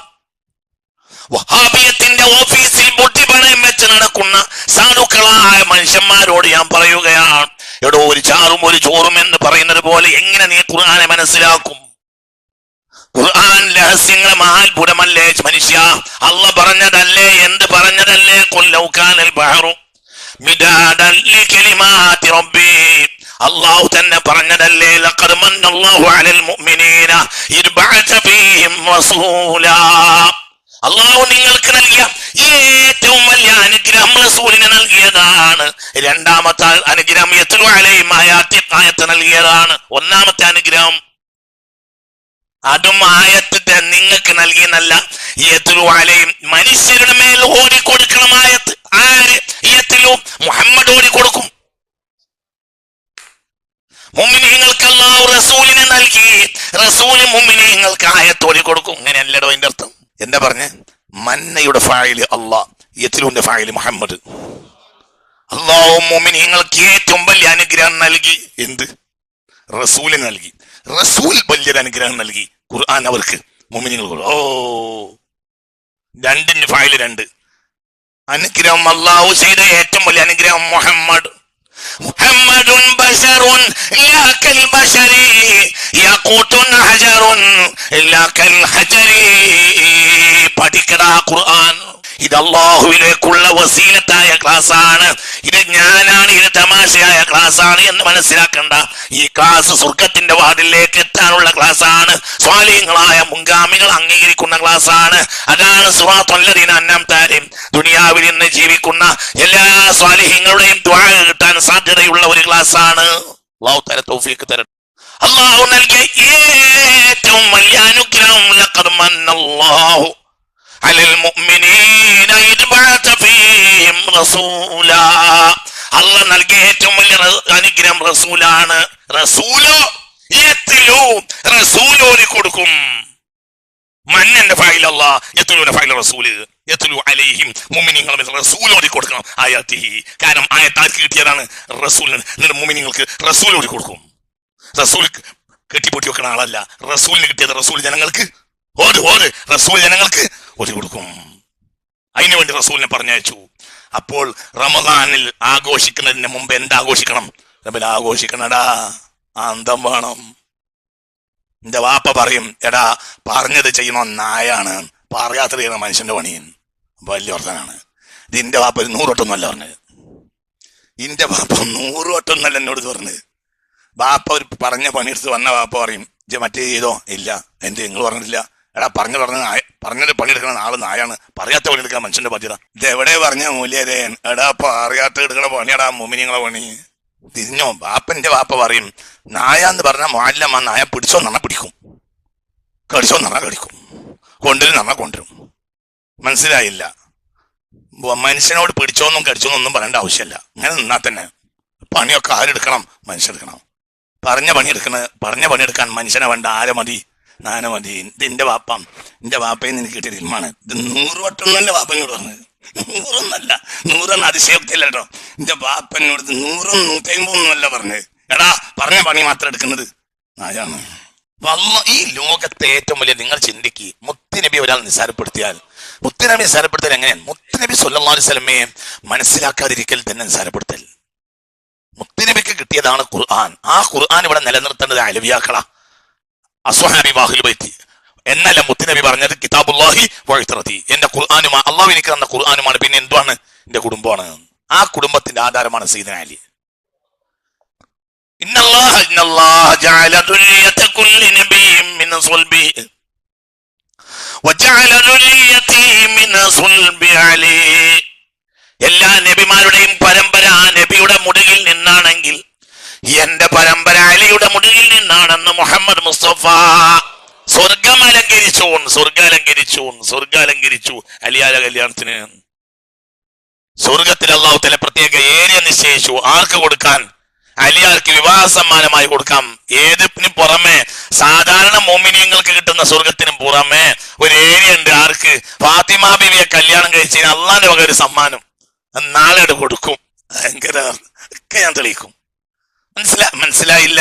വഹാബിയത്തിന്റെ ഓഫീസിൽ ബുദ്ധി പണയം വെച്ച് നടക്കുന്ന സാധുക്കളായ മനുഷ്യന്മാരോട് ഞാൻ പറയുകയാണ്, എടോ ഒരു ചാറും ഒരു ചോറും എന്ന് പറയുന്നത് പോലെ എങ്ങനെ നീ ഖുർആനെ മനസ്സിലാക്കും? ഖുർആൻ രഹസ്യങ്ങളെ മഹാത്ഭുതമല്ലേ മനുഷ്യ? അള്ള പറഞ്ഞതല്ലേ, എന്ത് പറഞ്ഞതല്ലേ? ഖുൽ ലൗ കാനൽ ബഹറു മിദാദൻ ലികലിമാതി റബ്ബി. അല്ലാഹു തന്നെ പറഞ്ഞതല്ലേ, ലഖദ് മന്നല്ലാഹു അലൽ മുഅ്മിനീന ഇദ് ബഅസ ഫീഹിം റസൂലാ. അള്ളാഹു നിങ്ങൾക്ക് നൽകിയ ഏറ്റവും വലിയ അനുഗ്രഹം റസൂലിന് നൽകിയതാണ്. രണ്ടാമത്തെ അനുഗ്രഹം യത്ലു അലൈഹിം ആയത്ത് നൽകിയതാണ്. ഒന്നാമത്തെ അനുഗ്രഹം അതും ആയത്ത് നിങ്ങൾക്ക് നൽകിയെന്നല്ല, യത്ലു അലൈഹിം മനുഷ്യരുടെ മേൽ ഓടിക്കൊടുക്കണം ആയത്ത്. ആര്? യത്ലു മുഹമ്മദ് ഓടിക്കൊടുക്കും. മുഅ്മിനീങ്ങൾക്ക് അല്ലാഹു റസൂലിനെ നൽകി, റസൂല് മുഅ്മിനീങ്ങൾക്ക് ആയത്ത് ഓടിക്കൊടുക്കും. ഇങ്ങനെയല്ലടോ അതിന്റെ അർത്ഥം. എന്താ പറഞ്ഞ? മന്നയുടെ ഫായില് അള്ളാഹ്, യത്ലുവിന്റെ ഫായില് മുഹമ്മദ്. അല്ലാഹു മുഅ്മിനീങ്ങൾക്ക് ഏറ്റവും വലിയ അനുഗ്രഹം നൽകി. എന്ത്? റസൂലിനെ നൽകി. റസൂൽ വലിയൊരു അനുഗ്രഹം നൽകി. ഖുർആൻ അവർക്ക് മുഅ്മിനീങ്ങൾ. ഓ, രണ്ടിന് ഫായില് രണ്ട് അനുഗ്രഹം. അല്ലാഹു ചെയ്ത ഏറ്റവും വലിയ അനുഗ്രഹം മുഹമ്മദ്. മുഹമ്മദുൻ ബശറുൻ ലാ കൽ ബശരി യഖൂതുൻ ഹജറുൻ ലാ കൽ ഹജരി. പഠിക്കടാ ഖുർആൻ. ഇത് അല്ലാഹുവിലേക്കുള്ള വസീലത്തായ ക്ലാസ് ആണ്. ഇത് ഞാനാണ്, ഇത് തമാശയായ ക്ലാസ് ആണ് എന്ന് മനസ്സിലാക്കണ്ട. ഈ ക്ലാസ് സ്വർഗത്തിന്റെ വാതിലേക്ക് എത്താനുള്ള ക്ലാസ് ആണ്. സ്വാലിഹീങ്ങളായ മുൻഗാമികൾ അംഗീകരിക്കുന്ന ക്ലാസ് ആണ്. അതാണ് സിറാത്തുൽ ലദീന അൻഅംത അലൈഹിം. ദുനിയാവിൽ നിന്ന് ജീവിക്കുന്ന എല്ലാ സ്വാലിഹീങ്ങളുടെയും ദുആ കിട്ടാൻ സാധ്യതയുള്ള ഒരു ക്ലാസ് ആണ്. അല്ലാഹു തആല തൗഫീഖ് തരട്ടെ. അല്ലാഹു നൽകിയ ഏറ്റവും വലിയ അനുഗ്രഹം ലഖദ് മന്നല്ലാഹു അലൽ മുഅ്മിനീന ഇദ് ബഅസ ഫീഹിം റസൂലാ. അല്ലാഹു നൽകിയ ഏറ്റവും വലിയ അനുഗ്രഹം റസൂലാണ്. റസൂലോ യത്ലു, റസൂലോടി കൊടുക്കും. മന്നന്റെ ഫായിൽ അല്ലാഹ്, യത്ലുവിന്റെ ഫായിൽ റസൂല്. യത്ലു അലൈഹിം മുഅ്മിനീങ്ങൾ റസൂലോടി കൊടുക്കണം ആയത്തിഹി. കാരണം ആയത്താർക്ക് കിട്ടിയതാണ് റസൂലിന്. മുഅ്മിനീങ്ങൾക്ക് റസൂലോടി കൊടുക്കും. റസൂൽ കെട്ടിപ്പൊട്ടി വെക്കുന്ന ആളല്ല. റസൂലിന് കിട്ടിയത് റസൂൽ ജനങ്ങൾക്ക് റസൂൽ ജനങ്ങൾക്ക് ഒരു കൊടുക്കും. അതിനു വേണ്ടി റസൂലിനെ പറഞ്ഞയച്ചു. അപ്പോൾ റമദാനിൽ ആഘോഷിക്കുന്നതിന് മുമ്പ് എന്താഘോഷിക്കണം? റബ്ബിൽ ആഘോഷിക്കണടാ, അന്തം വേണം. എന്റെ വാപ്പ പറയും, എടാ പറഞ്ഞത് ചെയ്യണോ നായാണ്, പറയാത്ത ചെയ്യണ മനുഷ്യന്റെ പണിയൻ. വലിയ വർത്തനാണ്. ഇത് ഇന്റെ വാപ്പ 100 വട്ടമൊന്നുമല്ല പറഞ്ഞത്. ഇന്റെ വാപ്പ 100 വട്ടമൊന്നല്ല എന്നോട് പറഞ്ഞത്. വാപ്പ ഒരു പറഞ്ഞ പണിയെടുത്ത് വന്ന വാപ്പ പറയും, ഇജ്ജ് മറ്റേ ചെയ്തോ? ഇല്ല. എന്ത് നിങ്ങൾ പറഞ്ഞിട്ടില്ല? എടാ പറഞ്ഞത് പണിയെടുക്കണ ആള് നായാണ്, പറയാത്ത പണിയെടുക്കാൻ മനുഷ്യന്റെ പറ്റിയതാ. ഇത് എവിടെ പറഞ്ഞ മൂല്യരേ? എടാ പറയാത്ത എടുക്കണ പണിയടാ മുഅ്മിനീങ്ങളെ പണി. തിരിഞ്ഞോ? വാപ്പന്റെ വാപ്പ പറയും, നായാന്ന് പറഞ്ഞാൽ മുഅല്ലമ, നായ പിടിച്ചോ നന്നാ പിടിക്കും, കടിച്ചോ നന്നാ കടിക്കും, കൊണ്ടുവരും നന്നാ കൊണ്ടുവരും. മനസ്സിലായില്ല? മനുഷ്യനോട് പിടിച്ചോന്നും കടിച്ചോന്നും ഒന്നും പറയേണ്ട ആവശ്യമില്ല. ഇങ്ങനെ നിന്നാ തന്നെ പണിയൊക്കെ ആരെടുക്കണം? മനുഷ്യടുക്കണം. പറഞ്ഞ പണിയെടുക്കാൻ മനുഷ്യനെ വേണ്ട. ആരെ മതി? നാന മതി. ഇത് എന്റെ വാപ്പയെന്ന് എനിക്ക് കിട്ടിയ ഇൽമാണ്. ഇത് 100 വട്ടമൊന്നല്ല വാപ്പനോട് പറഞ്ഞത്. 100 100 അതിശയോക്തിയല്ല കേട്ടോ. എന്റെ വാപ്പനോട് 100 150 ഒന്നുമല്ല പറഞ്ഞത്. എടാ പറഞ്ഞ പണി മാത്രം എടുക്കുന്നത് നായാണ്. ഈ ലോകത്തെ ഏറ്റവും വലിയ നിങ്ങൾ ചിന്തിക്ക്, മുത്തുനബി ഒരാൾ നിസ്സാരപ്പെടുത്തിയാൽ, മുത്തുനബി നിസ്സാരപ്പെടുത്തൽ എങ്ങനെയാണ്? മുത്തുനബി സല്ലല്ലാഹു അലൈഹി വസല്ലമയെ മനസ്സിലാക്കാതിരിക്കൽ തന്നെ നിസ്സാരപ്പെടുത്തൽ. മുത്തുനബിക്ക് കിട്ടിയതാണ് ഖുർആൻ. ആ ഖുർആൻ ഇവിടെ നിലനിർത്തേണ്ടത് അലവിയാക്കളാ, അസ്വഹാബി അഹ്ലുൽ ബൈത്ത്. എന്നല്ല മുത്തുനബി പറഞ്ഞത് കിതാബുല്ലാഹി വഇത്രതി, എന്റെ ഖുർആനുമാണ്, അള്ളാഹു എനിക്ക് തന്ന ഖുർആനുമാണ്, പിന്നെ എന്തുവാണ്? എന്റെ കുടുംബമാണ്. ആ കുടുംബത്തിന്റെ ആധാരമാണ് സയ്യിദുനാ അലി. ഇന്നല്ലാഹ ജഅല ദുരിയത കുല്ലി നബിയ്യിൻ മിൻ സുൽബി വജഅല ദുരിയതി മിൻ സുൽബി അലി. എല്ലാ നബിമാരുടെയും പരമ്പര നബിയുടെ മുടിയിൽ നിന്നാണെങ്കിൽ എന്റെ പരമ്പര അലിയുടെ മുടിയിൽ നിന്നാണെന്ന് മുഹമ്മദ് മുസ്തഫ. സ്വർഗം അലങ്കരിച്ചു അലിയാല കല്യാണത്തിന്. സ്വർഗത്തിൽ അള്ളാഹു തആല പ്രത്യേക ഏരിയ നിശ്ചയിച്ചു. ആർക്ക് കൊടുക്കാൻ? അലിയാർക്ക് വിവാഹ സമ്മാനമായി കൊടുക്കാം. ഏതിന് പുറമെ സാധാരണ മോമിനിയങ്ങൾക്ക് കിട്ടുന്ന സ്വർഗത്തിന് പുറമെ ഒരു ഏരിയ ഉണ്ട്. ആർക്ക്? ഫാത്തിമ ബീവിയെ കല്യാണം കഴിച്ചതിന് അള്ളാന്റെ വക ഒരു സമ്മാനം നാളെ കൊടുക്കും. ഭയങ്കര ഒക്കെ ഞാൻ തെളിയിക്കും. മനസ്സിലായില്ല.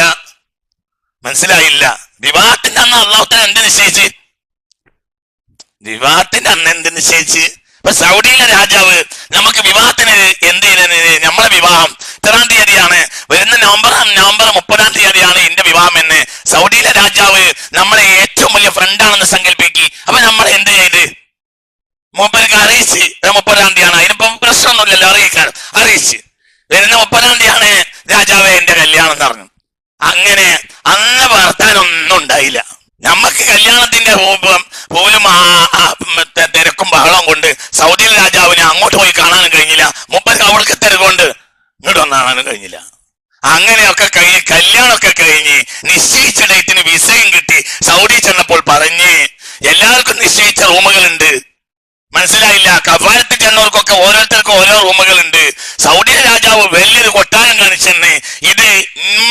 വിവാഹത്തിന്റെ അന്ന് അള്ളാഹു തആല എന്ത് നിശ്ചയിച്ച്? ഇപ്പൊ സൗദിയിലെ രാജാവ് നമുക്ക് വിവാഹത്തിന് എന്ത് ചെയ്യുന്നത്? നമ്മളെ വിവാഹം ഇത്രാം തീയതിയാണ്, വരുന്ന നവംബർ 30-ാം തീയതിയാണ് എന്റെ വിവാഹം എന്ന് സൗദിയിലെ രാജാവ് നമ്മളെ ഏറ്റവും വലിയ ഫ്രണ്ടാണെന്ന് സങ്കല്പിക്കി. അപ്പൊ നമ്മൾ എന്ത് ചെയ്ത്? മൂപ്പർക്ക് അറിയിച്ച് 30-ാം തീയതിയാണ്, അതിനിപ്പം പ്രശ്നമൊന്നുമില്ലല്ലോ, അറിയിച്ച് വരുന്ന 30-ാം തീയതിയാണ് രാജാവേ എന്റെ കല്യാണം എന്ന് പറഞ്ഞു. അങ്ങനെ അന്ന് വർത്താനൊന്നും ഉണ്ടായില്ല. നമ്മക്ക് കല്യാണത്തിന്റെ പോലും തിരക്കും ബഹളവും കൊണ്ട് സൗദിയിലെ രാജാവിനെ അങ്ങോട്ട് പോയി കാണാനും കഴിഞ്ഞില്ല, മൂപ്പർക്ക് അവൾക്ക് തിരക്കൊണ്ട് ഇങ്ങോട്ട് വന്നാകാനും കഴിഞ്ഞില്ല. അങ്ങനെയൊക്കെ കല്യാണമൊക്കെ കഴിഞ്ഞ് നിശ്ചയിച്ച ഡേറ്റിന് വിസയും കിട്ടി. സൗദി ചെന്നപ്പോൾ പറഞ്ഞ് എല്ലാവർക്കും നിശ്ചയിച്ച റൂമുകളുണ്ട്. മനസ്സിലായില്ല. കഫാലത്ത് ചെന്നവർക്കൊക്കെ ഓരോരുത്തർക്കും ഓരോ റൂമുകളുണ്ട്. സൗദിയിലെ രാജാവ് വലിയൊരു കൊട്ടാരം കാണിച്ചെന്ന്, ഇത്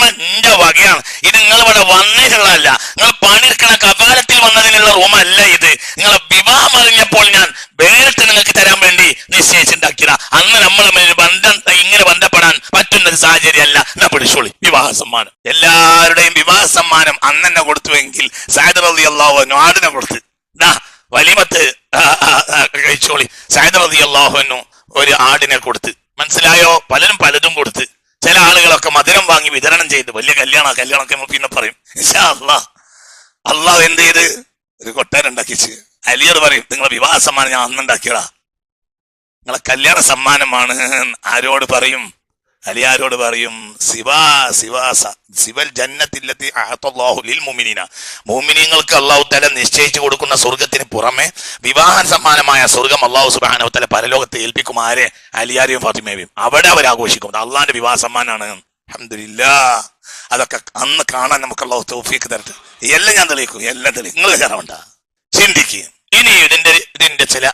എന്റെ വകയാണ്, ഇത് നിങ്ങൾ ഇവിടെ വന്നതിനുള്ളതല്ല, നിങ്ങൾ പണിയെടുക്കണ കഫാലത്തിൽ വന്നതിനുള്ള റൂമല്ല ഇത്. നിങ്ങളെ വിവാഹം അറിഞ്ഞപ്പോൾ ഞാൻ വേറിട്ട് നിങ്ങൾക്ക് തരാൻ വേണ്ടി നിശ്ചയിച്ചുണ്ടാക്കിയതാ. അന്ന് നമ്മൾ ബന്ധം ഇങ്ങനെ ബന്ധപ്പെടാൻ പറ്റുന്ന ഒരു സാഹചര്യമല്ല. എന്നാ പിടിച്ചോളി വിവാഹ സമ്മാനം. എല്ലാവരുടെയും വിവാഹ സമ്മാനം അന്ന് തന്നെ കൊടുത്തുവെങ്കിൽ സഅദ് റളിയല്ലാഹു അൻഹു ആടിനെ കൊടുത്ത് വലിമത്ത് കഴിച്ചോളി. സഅദ് റളിയല്ലാഹു അൻഹു ഒരു ആടിനെ കൊടുത്ത്. മനസ്സിലായോ? പലരും പലതും കൊടുത്ത്. ചില ആളുകളൊക്കെ മധുരം വാങ്ങി വിതരണം ചെയ്ത്. വലിയ കല്യാണമൊക്കെ പിന്നെ പറയും ഇൻഷാ അല്ലാഹ്. അള്ളാഹു എന്ത് ചെയ്ത്? ഒരു കൊട്ടാരം ഉണ്ടാക്കിച്ച്. അലിയർ പറയും നിങ്ങളെ വിവാഹ സമ്മാനം ഞാൻ അന്നുണ്ടാക്കിയടാ, നിങ്ങളെ കല്യാണ സമ്മാനമാണ്. ആരോട് പറയും? അലിയാരോട് പറയും സിവൽ ജന്നത്തില്ലത്തി അഅതല്ലാഹു ലിൽ മുഅ്മിനീന. മുഅ്മിനീങ്ങൾക്ക് അല്ലാഹു തആല നിശ്ചയിച്ചു കൊടുക്കുന്ന സ്വർഗത്തിന് പുറമെ വിവാഹ സമ്മാനമായ സ്വർഗം അല്ലാഹു സുബ്ഹാനഹു വ തആല പരലോകത്തെ ഏൽപ്പിക്കും. ആരെ? അലിയാരെയും ഫാത്തിമയെയും. അവിടെ അവർ ആഘോഷിക്കും. അള്ളാന്റെ വിവാഹ സമ്മാനാണ്. അൽഹംദുലില്ലാഹ്. അതൊക്കെ അന്ന് കാണാൻ നമുക്ക് അല്ലാഹു തൗഫീഖ് തരട്ടെ. എല്ലാം ഞാൻ തെളിയിക്കും, നിങ്ങൾ കയറണ്ട, ചിന്തിക്കുക. ഇനി ഇതിന്റെ ചില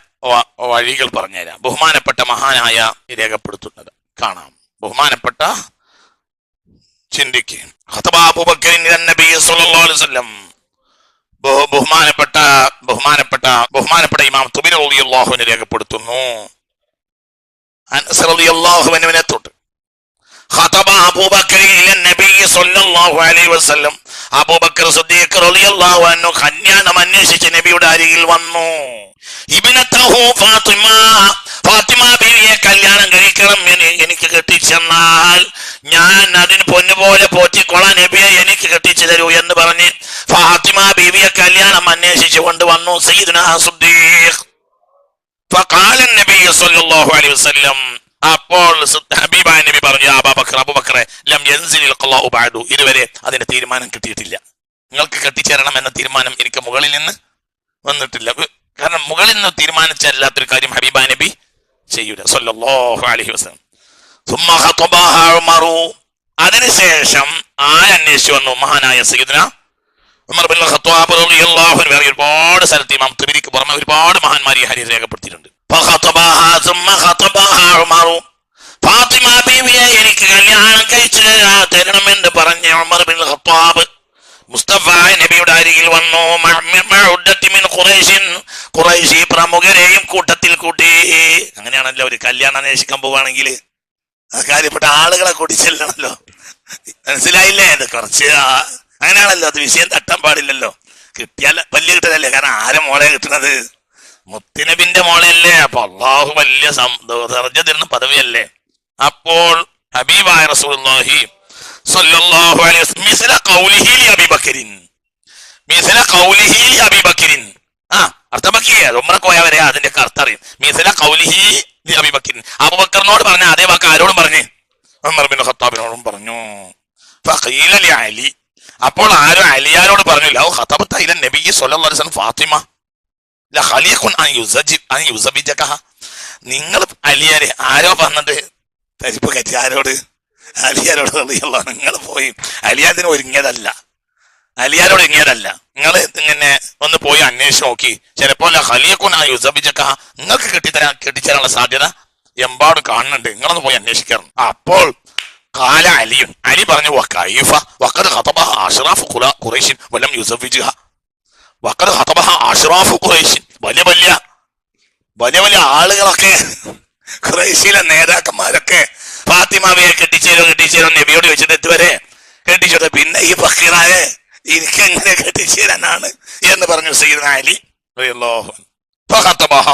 വഴികൾ പറഞ്ഞുതരാം. ബഹുമാനപ്പെട്ട മഹാനായ രേഖപ്പെടുത്തുന്നത് കാണാം. ബഹുമാനപ്പെട്ട ചിന്തിക്കുക. ബഹുമാനപ്പെട്ട ഇമാം തുബരി റളിയല്ലാഹു അൻഹു രേഖപ്പെടുത്തുന്നു. അനസ് റളിയല്ലാഹു അൻഹുവിനെ തൊട്ട് ഖതബ അബൂബക്കർ ഇല നബി സല്ലല്ലാഹു അലൈഹി വസല്ലം. അബൂബക്കർ സിദ്ദീഖ് റളിയല്ലാഹു അൻഹു കല്യാണം അന്വേഷിച്ച് നബിയുടെ അരികിൽ വന്നു. ഇബ്നതഹു ഫാത്തിമ ബീവിയെ കല്യാണം കഴിക്കണം, എനിക്ക് കെട്ടിച്ചെന്നാൽ ഞാൻ അതിന് പൊന്നുപോലെ പോറ്റിക്കൊള്ളാൻ നബിയെ എനിക്ക് കെട്ടിച്ചു തരൂ എന്ന് പറഞ്ഞ് ഫാത്തിമ ബീവിയെ കല്യാണം അന്വേഷിച്ചു കൊണ്ടുവന്നു സയ്യിദുനാ സിദ്ദീഖ്. ഫഖാല നബി സല്ലല്ലാഹു അലൈഹി വസല്ലം. അപ്പോൾ ഹബീബായ നബി പറഞ്ഞു അബൂബക്കറെ ലം യൻസിലിൽ ഖളാഉ ബഅദു. ഇതുവരെ അതിന്റെ തീരുമാനം കിട്ടിയിട്ടില്ല. നിങ്ങൾക്ക് കെട്ടിച്ചേരണം എന്ന തീരുമാനം എനിക്ക് മുകളിൽ നിന്ന് വന്നിട്ടില്ല. കാരണം മുകളിൽ നിന്ന് തീരുമാനിച്ചല്ലാത്തൊരു കാര്യം ഹബീബായ നബി ചെയ്യൂല സല്ലല്ലാഹു അലൈഹി വസല്ലം. സുമ്മ ഖതബഹ ഉമറു. അതിനുശേഷം അന്വേഷിച്ചു വന്നു മഹാനായ സയ്യിദുനാ ഉമർ ബിൻ ഖത്താബ് റളിയല്ലാഹു അൻഹു. ഒരുപാട് സ്ഥലത്ത് ഇമാം തുബരിക്ക് പുറമെ ഒരുപാട് മഹാന്മാർ ഈ ഹദീസ് രേഖപ്പെടുത്തിയിട്ടുണ്ട്. ഫാത്തിമ ബീവിയെ എനിക്ക് കല്യാണം കഴിച്ചു തരണമെന്ന് പറഞ്ഞ ഉമർ ബിൻ ഖത്താബ് മുസ്തഫ നബിയുടെ അരികിൽ വന്നു. ഖുറൈശി പ്രമുഖരെയും കൂട്ടത്തിൽ കൂട്ടി. അങ്ങനെയാണല്ലോ ഒരു കല്യാണം അന്വേഷിക്കാൻ പോവുകയാണെങ്കിൽ കാര്യപ്പെട്ട ആളുകളെ കൂടി ചെല്ലണല്ലോ. മനസ്സിലായില്ലേ? കുറച്ച് അങ്ങനെയാണല്ലോ, അത് വിഷയം തട്ടാൻ പാടില്ലല്ലോ. കിട്ടിയാൽ വലിയ കിട്ടലല്ലേ, കാരണം ആരെ മോളെ കിട്ടുന്നത്? മുത്തുനബിന്റെ മോളെയല്ലേ. അപ്പൊ അള്ളാഹു വലിയ ദർജ തരുന്ന പദവിയല്ലേ. അപ്പോൾ ഹബീബായ റസൂലുള്ളാഹി സ്വല്ലല്ലാഹു അലൈഹി വസല്ലം മിസ്ല ഖൗലിഹി ലി അബീ ബക്കറിൻ, മിസ്ല ഖൗലിഹി ലി അബീ ബക്കറിൻ. അർത്ഥമാക്കിയേ ഉംറക്ക് പോയാ വരെ അതിന്റെ ഒക്കെ അർത്ഥം അറിയും. മിസ്ല ഖൗലിഹി ലി അബീ ബക്കറിൻ, അബൂബക്കറിനോട് പറഞ്ഞ അതേ വാക്ക് ആരോടും പറഞ്ഞു? ഉമർ ബിൻ ഖത്താബിനോടും പറഞ്ഞു. ഫഖീല ലി അലി, അപ്പോൾ ആരും അലിയാരോട് പറഞ്ഞു, ലൗ ഖതബത ഇല നബി സ്വല്ലല്ലാഹു അലൈഹി വസല്ലം ഫാത്തിമ ലഖലീഖുൻ അൻ യുസബിജകഹ. നിങ്ങൾ അലിയാരെ ആരോ പറഞ്ഞിട്ട് തരിപ്പ് കയറ്റി ആരോട്? അലിയാരോട്. നിങ്ങൾ പോയി അലിയാദിന് ഒരുങ്ങിയതല്ല, അലിയാരോട് ഒരുങ്ങിയതല്ല. നിങ്ങൾ ഇങ്ങനെ ഒന്ന് പോയി അന്വേഷിച്ച് നോക്കി, ചിലപ്പോൾ ഖലീഖുൻ അൻ യുസബിജകഹ, നിങ്ങൾക്ക് കെട്ടിച്ചേരാനുള്ള സാധ്യത എമ്പാടും കാണുന്നുണ്ട്, നിങ്ങളൊന്ന് പോയി അന്വേഷിക്കണം. അപ്പോൾ കാല അലിയും, അലി പറഞ്ഞു, വഖൈഫ വഖദ് ഖതബഹ അഷ്റാഫു ഖുറൈശ് വലം യുസവ്വിജുഹ. വഖദ് ഖതബഹ അഷ്റാഫു ഖുറൈശ്, വലിയ വലിയ ആളുകളൊക്കെ, ഖുറൈശിലെ നേതാക്കന്മാരൊക്കെ ഫാത്തിമാവിയെ കെട്ടിച്ചേരോ നബിയോട് വെച്ചിട്ട് ഇതുവരെ കെട്ടിച്ചത്. പിന്നെ ഈ ഫഖീറായ എനിക്ക് എങ്ങനെ കെട്ടിച്ചേരാനാണ് എന്ന് പറഞ്ഞു സയ്യിദുനാ അലി റളിയല്ലാഹു അൻഹു. ഫഖതബഹ,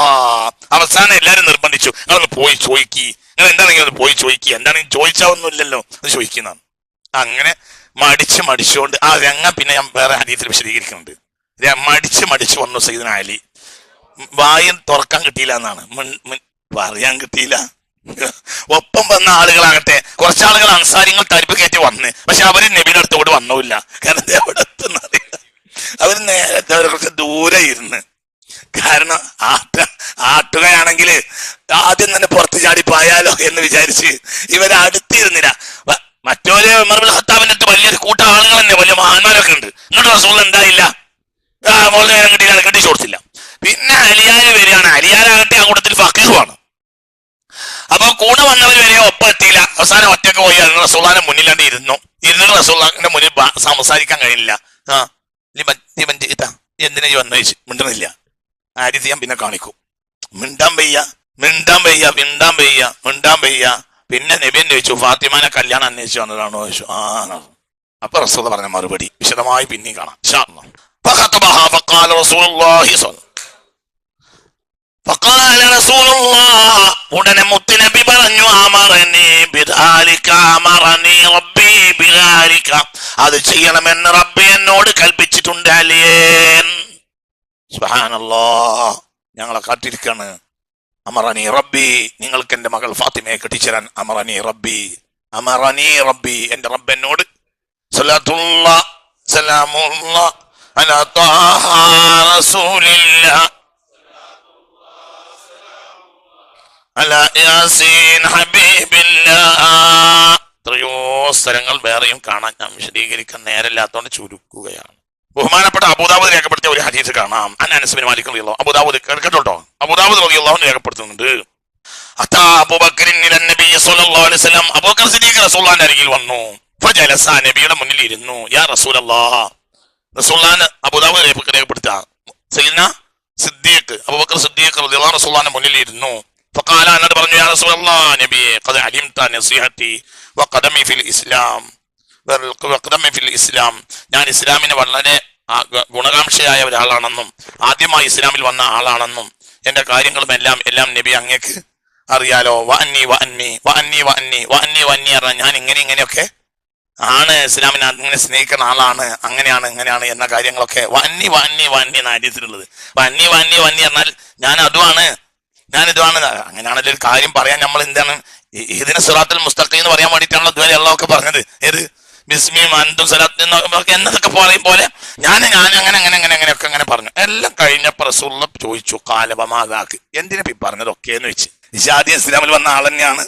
അവസാനം എല്ലാരും നിർബന്ധിച്ചു, നിങ്ങളൊന്ന് പോയി ചോദിക്കി, നിങ്ങൾ എന്താണെങ്കിലും ഒന്ന് പോയി ചോദിക്കുക, എന്താണെങ്കിലും ചോദിച്ചാവൊന്നുമില്ലല്ലോ അത് ചോദിക്കുന്നതാണ്. അങ്ങനെ മടിച്ചുകൊണ്ട് ആ രംഗ പിന്നെ ഞാൻ വേറെ ഹദീസിൽ വിശദീകരിക്കുന്നുണ്ട്. മടിച്ചു വന്നു സയ്യിദുനാ അലി. വായും തുറക്കാൻ കിട്ടിയില്ല എന്നാണ്, പറയാൻ കിട്ടിയില്ല. ഒപ്പം വന്ന ആളുകളാകട്ടെ, കുറച്ചാളുകൾ അൻസാരിങ്ങൾ തരിപ്പ് കയറ്റി വന്ന്, പക്ഷെ അവര് നബിയുടെ അടുത്തോട് വന്നില്ല. കാരണം എവിടെ എത്തുന്നറിയില്ല, അവര് നേരത്തെ അവരെ കുറച്ച് ദൂരെ ഇരുന്ന്. കാരണം ആട്ടുകയാണെങ്കിൽ ആദ്യം തന്നെ പുറത്ത് ചാടി പോയാലോ എന്ന് വിചാരിച്ച് ഇവരടുത്തിരുന്നില്ല. മറ്റൊരു ഉമർ ഇബ്നുൽ ഖത്താബിന്റെ അടുത്ത് വലിയൊരു കൂട്ടം ആളുകൾ തന്നെ, വലിയ മഹാന്മാരൊക്കെ ഉണ്ട്. എന്നിട്ട് റസൂൽ എന്തായില്ല, മോളെ നേരം കിട്ടിയില്ല, കെട്ടിച്ചു കൊടുത്തില്ല. പിന്നെ അലിയാര് വരികയാണ്, അലിയാരാകട്ടെ ആ കൂട്ടത്തിൽ ഫഖീഹുമാണ്. അപ്പൊ കൂടെ വന്നവർ വരെ ഒപ്പം എത്തിയില്ല. അവസാനം ഒറ്റക്ക് പോയി റസൂലുള്ളാഹിന്റെ മുന്നിലാണ്ട് ഇരുന്നിട്ട് റസൂലുള്ളാഹിന്റെ മുന്നിൽ സംസാരിക്കാൻ കഴിയില്ല. എന്തിനാ ഈ വന്നു ചോദിച്ചു, മിണ്ടുന്നില്ല. ആരിത് ഞാൻ പിന്നെ കാണിക്കും, മിണ്ടാൻ വയ്യ. പിന്നെ നബിയൻ ചോദിച്ചു, ഫാത്തിമാനെ കല്യാണം അന്വേഷിച്ചു വന്നതാണോ ചോദിച്ചു. അപ്പൊ റസൂൽ പറഞ്ഞ മറുപടി വിശദമായി പിന്നെയും കാണാം ഇൻഷാ അല്ലാഹ്. فقال رسول الله فقال رسول الله, ഉടനെ മുത്തുനബി പറഞ്ഞു, അമറനി ബിദാലിക അമറനി റബ്ബി ബിദാലിക, അത് ചെയ്യണമെന്ന് റബ്ബി എന്നോട് കൽപ്പിച്ചിട്ടുണ്ട് അലിയേ. സുബ്ഹാനല്ലാഹ്, ഞങ്ങളെ കാത്തിരിക്കാണ്. അമറനി റബ്ബി, നിങ്ങൾക്ക് എന്റെ മകൾ ഫാത്തിമയെ കെട്ടിച്ചേരാൻ അമറനി റബ്ബി, എന്റെ റബ്ബ് എന്നോട് സലാത്തുല്ലാഹ് സലാമുല്ലാഹ് അലാ ത്വാഹ റസൂലില്ലാഹ് അലാ യാസീൻ ഹബീബില്ലാഹ്. എത്രയോ സ്ഥലങ്ങൾ വേറെയും കാണാൻ, ഞാൻ വിശദീകരിക്കാൻ നേരമില്ലാത്തതുകൊണ്ട് ചുരുക്കുകയാണ്. ബഹുമാനപ്പെട്ട അബൂദാവൂദ് രേഖപ്പെടുത്തിയ ഒരു ഹദീസ് കാണാം. അനസ് ബിൻ മാലിക് റളിയല്ലാഹു, അബൂദാവൂദ് കേട്ടോ, അബൂദാവൂദ് റളിയല്ലാഹു രേഖപ്പെടുത്തുന്നുണ്ട്. അതാ അബൂബക്കറിൻ ഇലൻ നബി സ്വല്ലല്ലാഹു അലൈഹി വസല്ലം, അബൂബക്കർ സിദ്ദീഖ് റസൂലുള്ളാഹിന്റെ അരികിൽ വന്നു. ഫജലസ, നബിയുടെ മുന്നിൽ ഇരുന്നു. യാ റസൂലല്ലാഹ്, റസൂലുള്ളാഹിനെ അബൂദാവൂദ് രേഖപ്പെടുത്തുക, സയ്യിദ്നാ സിദ്ദീഖ് അബൂബക്കർ സിദ്ദീഖ് റളിയല്ലാഹു റസൂലുള്ളാഹിന്റെ മുന്നിൽ ഇരുന്നു. ഫഖാല, എന്നോട് പറഞ്ഞു, യാ റസൂലല്ലാഹ്, നബിയെ, ഖദ് അലിംത നസീഹതി വഖദമി ഫിൽ ഇസ്ലാം, ഞാൻ ഇസ്ലാമിന് വളരെ ഗുണകാംക്ഷയായ ഒരാളാണെന്നും ആദ്യമായി ഇസ്ലാമിൽ വന്ന ആളാണെന്നും എന്റെ കാര്യങ്ങളും എല്ലാം നബി അങ്ങേക്ക് അറിയാലോ. പറഞ്ഞാൽ ഞാൻ ഇങ്ങനെയൊക്കെ ആണ്, ഇസ്ലാമിനെ അങ്ങനെ സ്നേഹിക്കുന്ന ആളാണ്, ഇങ്ങനെയാണ് എന്ന കാര്യങ്ങളൊക്കെ വന്നി എന്ന ഹദീസിലുള്ളത്. വന്നി പറഞ്ഞാൽ ഞാനിതുമാണ്. അങ്ങനെയാണല്ലോ ഒരു കാര്യം പറയാൻ നമ്മൾ എന്താണ്, ഇതിനെ സിറാത്തുൽ മുസ്തഖീം എന്ന് പറയാൻ വേണ്ടിയിട്ടാണല്ലോ ഇതുവരെ അല്ലാഹു ഒക്കെ പറഞ്ഞത്. ഏത് ബിസ്മിയും അൻതും സലാത്തും എന്നതൊക്കെ പറയും പോലെ ഞാൻ അങ്ങനെയൊക്കെ അങ്ങനെ പറഞ്ഞു. എല്ലാം കഴിഞ്ഞപ്പോൾ റസൂലുള്ളാഹി ചോദിച്ചു, കാലബമാതാക്ക്, എന്തിനാ ഈ പറഞ്ഞതൊക്കെ എന്ന് വെച്ച്. ആദ്യം ഇസ്ലാമിൽ വന്ന ആൾ തന്നെയാണ്,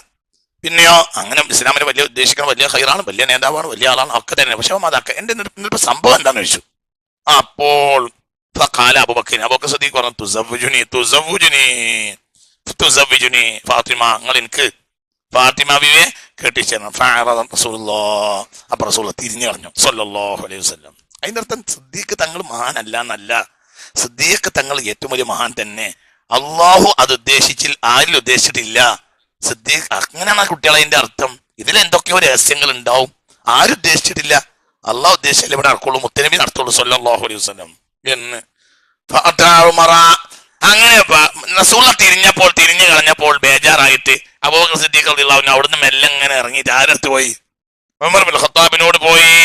പിന്നെയോ അങ്ങനെ ഇസ്ലാമിനെ വലിയ ഉദ്ദേശിക്കണം, വലിയ ഖൈറാണ്, വലിയ നേതാവാണ്, വലിയ ആളാണ്, ഒക്കെ തന്നെ. പക്ഷെ മാതാക്ക എന്റെ സംഭവം എന്താന്ന് ചോദിച്ചു. അപ്പോൾ അബൂബക്കർ സിദ്ദീഖ് പറഞ്ഞു, തുസവ്വിജുനി ഫാത്തിമ, നിങ്ങൾ എനിക്ക് ഫാത്തിമ ബിവിയെ കെട്ടിച്ചേരണം. അപ്പൊ റസൂലുള്ളാഹി തിരിഞ്ഞു പറഞ്ഞു സ്വല്ലല്ലാഹു അലൈഹി വസല്ലം. അതിന്റെ അർത്ഥം സിദ്ദീഖ് തങ്ങൾ മഹാനല്ല എന്നല്ല, സിദ്ദീഖ് തങ്ങൾ ഏറ്റവും വലിയ മഹാൻ തന്നെ. അള്ളാഹു അത് ആരിൽ ഉദ്ദേശിച്ചിട്ടില്ല. സിദ്ദീഖ് അങ്ങനെയാണ് കുട്ടികളെ അതിന്റെ അർത്ഥം. ഇതിൽ എന്തൊക്കെയോ രഹസ്യങ്ങൾ ഉണ്ടാവും, ആരും ഉദ്ദേശിച്ചിട്ടില്ല. അള്ളാഹ് ഉദ്ദേശിച്ചാൽ ഇവിടെ നടക്കുള്ളൂ, മുത്തനബി നടത്തുള്ളൂ സല്ലല്ലാഹു അലൈഹി വസല്ലം എന്ന്. അങ്ങനെ റസൂല തിരിഞ്ഞു കളഞ്ഞപ്പോൾ ബേജാറായിട്ട് അബൂബക്കർ സിദ്ദീഖ് റളിയല്ലാഹു അൻഹു അവിടുന്ന് മെല്ലെ ഇങ്ങനെ ഇറങ്ങിയിട്ട് ആരടുത്ത് പോയി? ഉമർ ഇബ്നുൽ ഖത്താബിനോട് പോയി.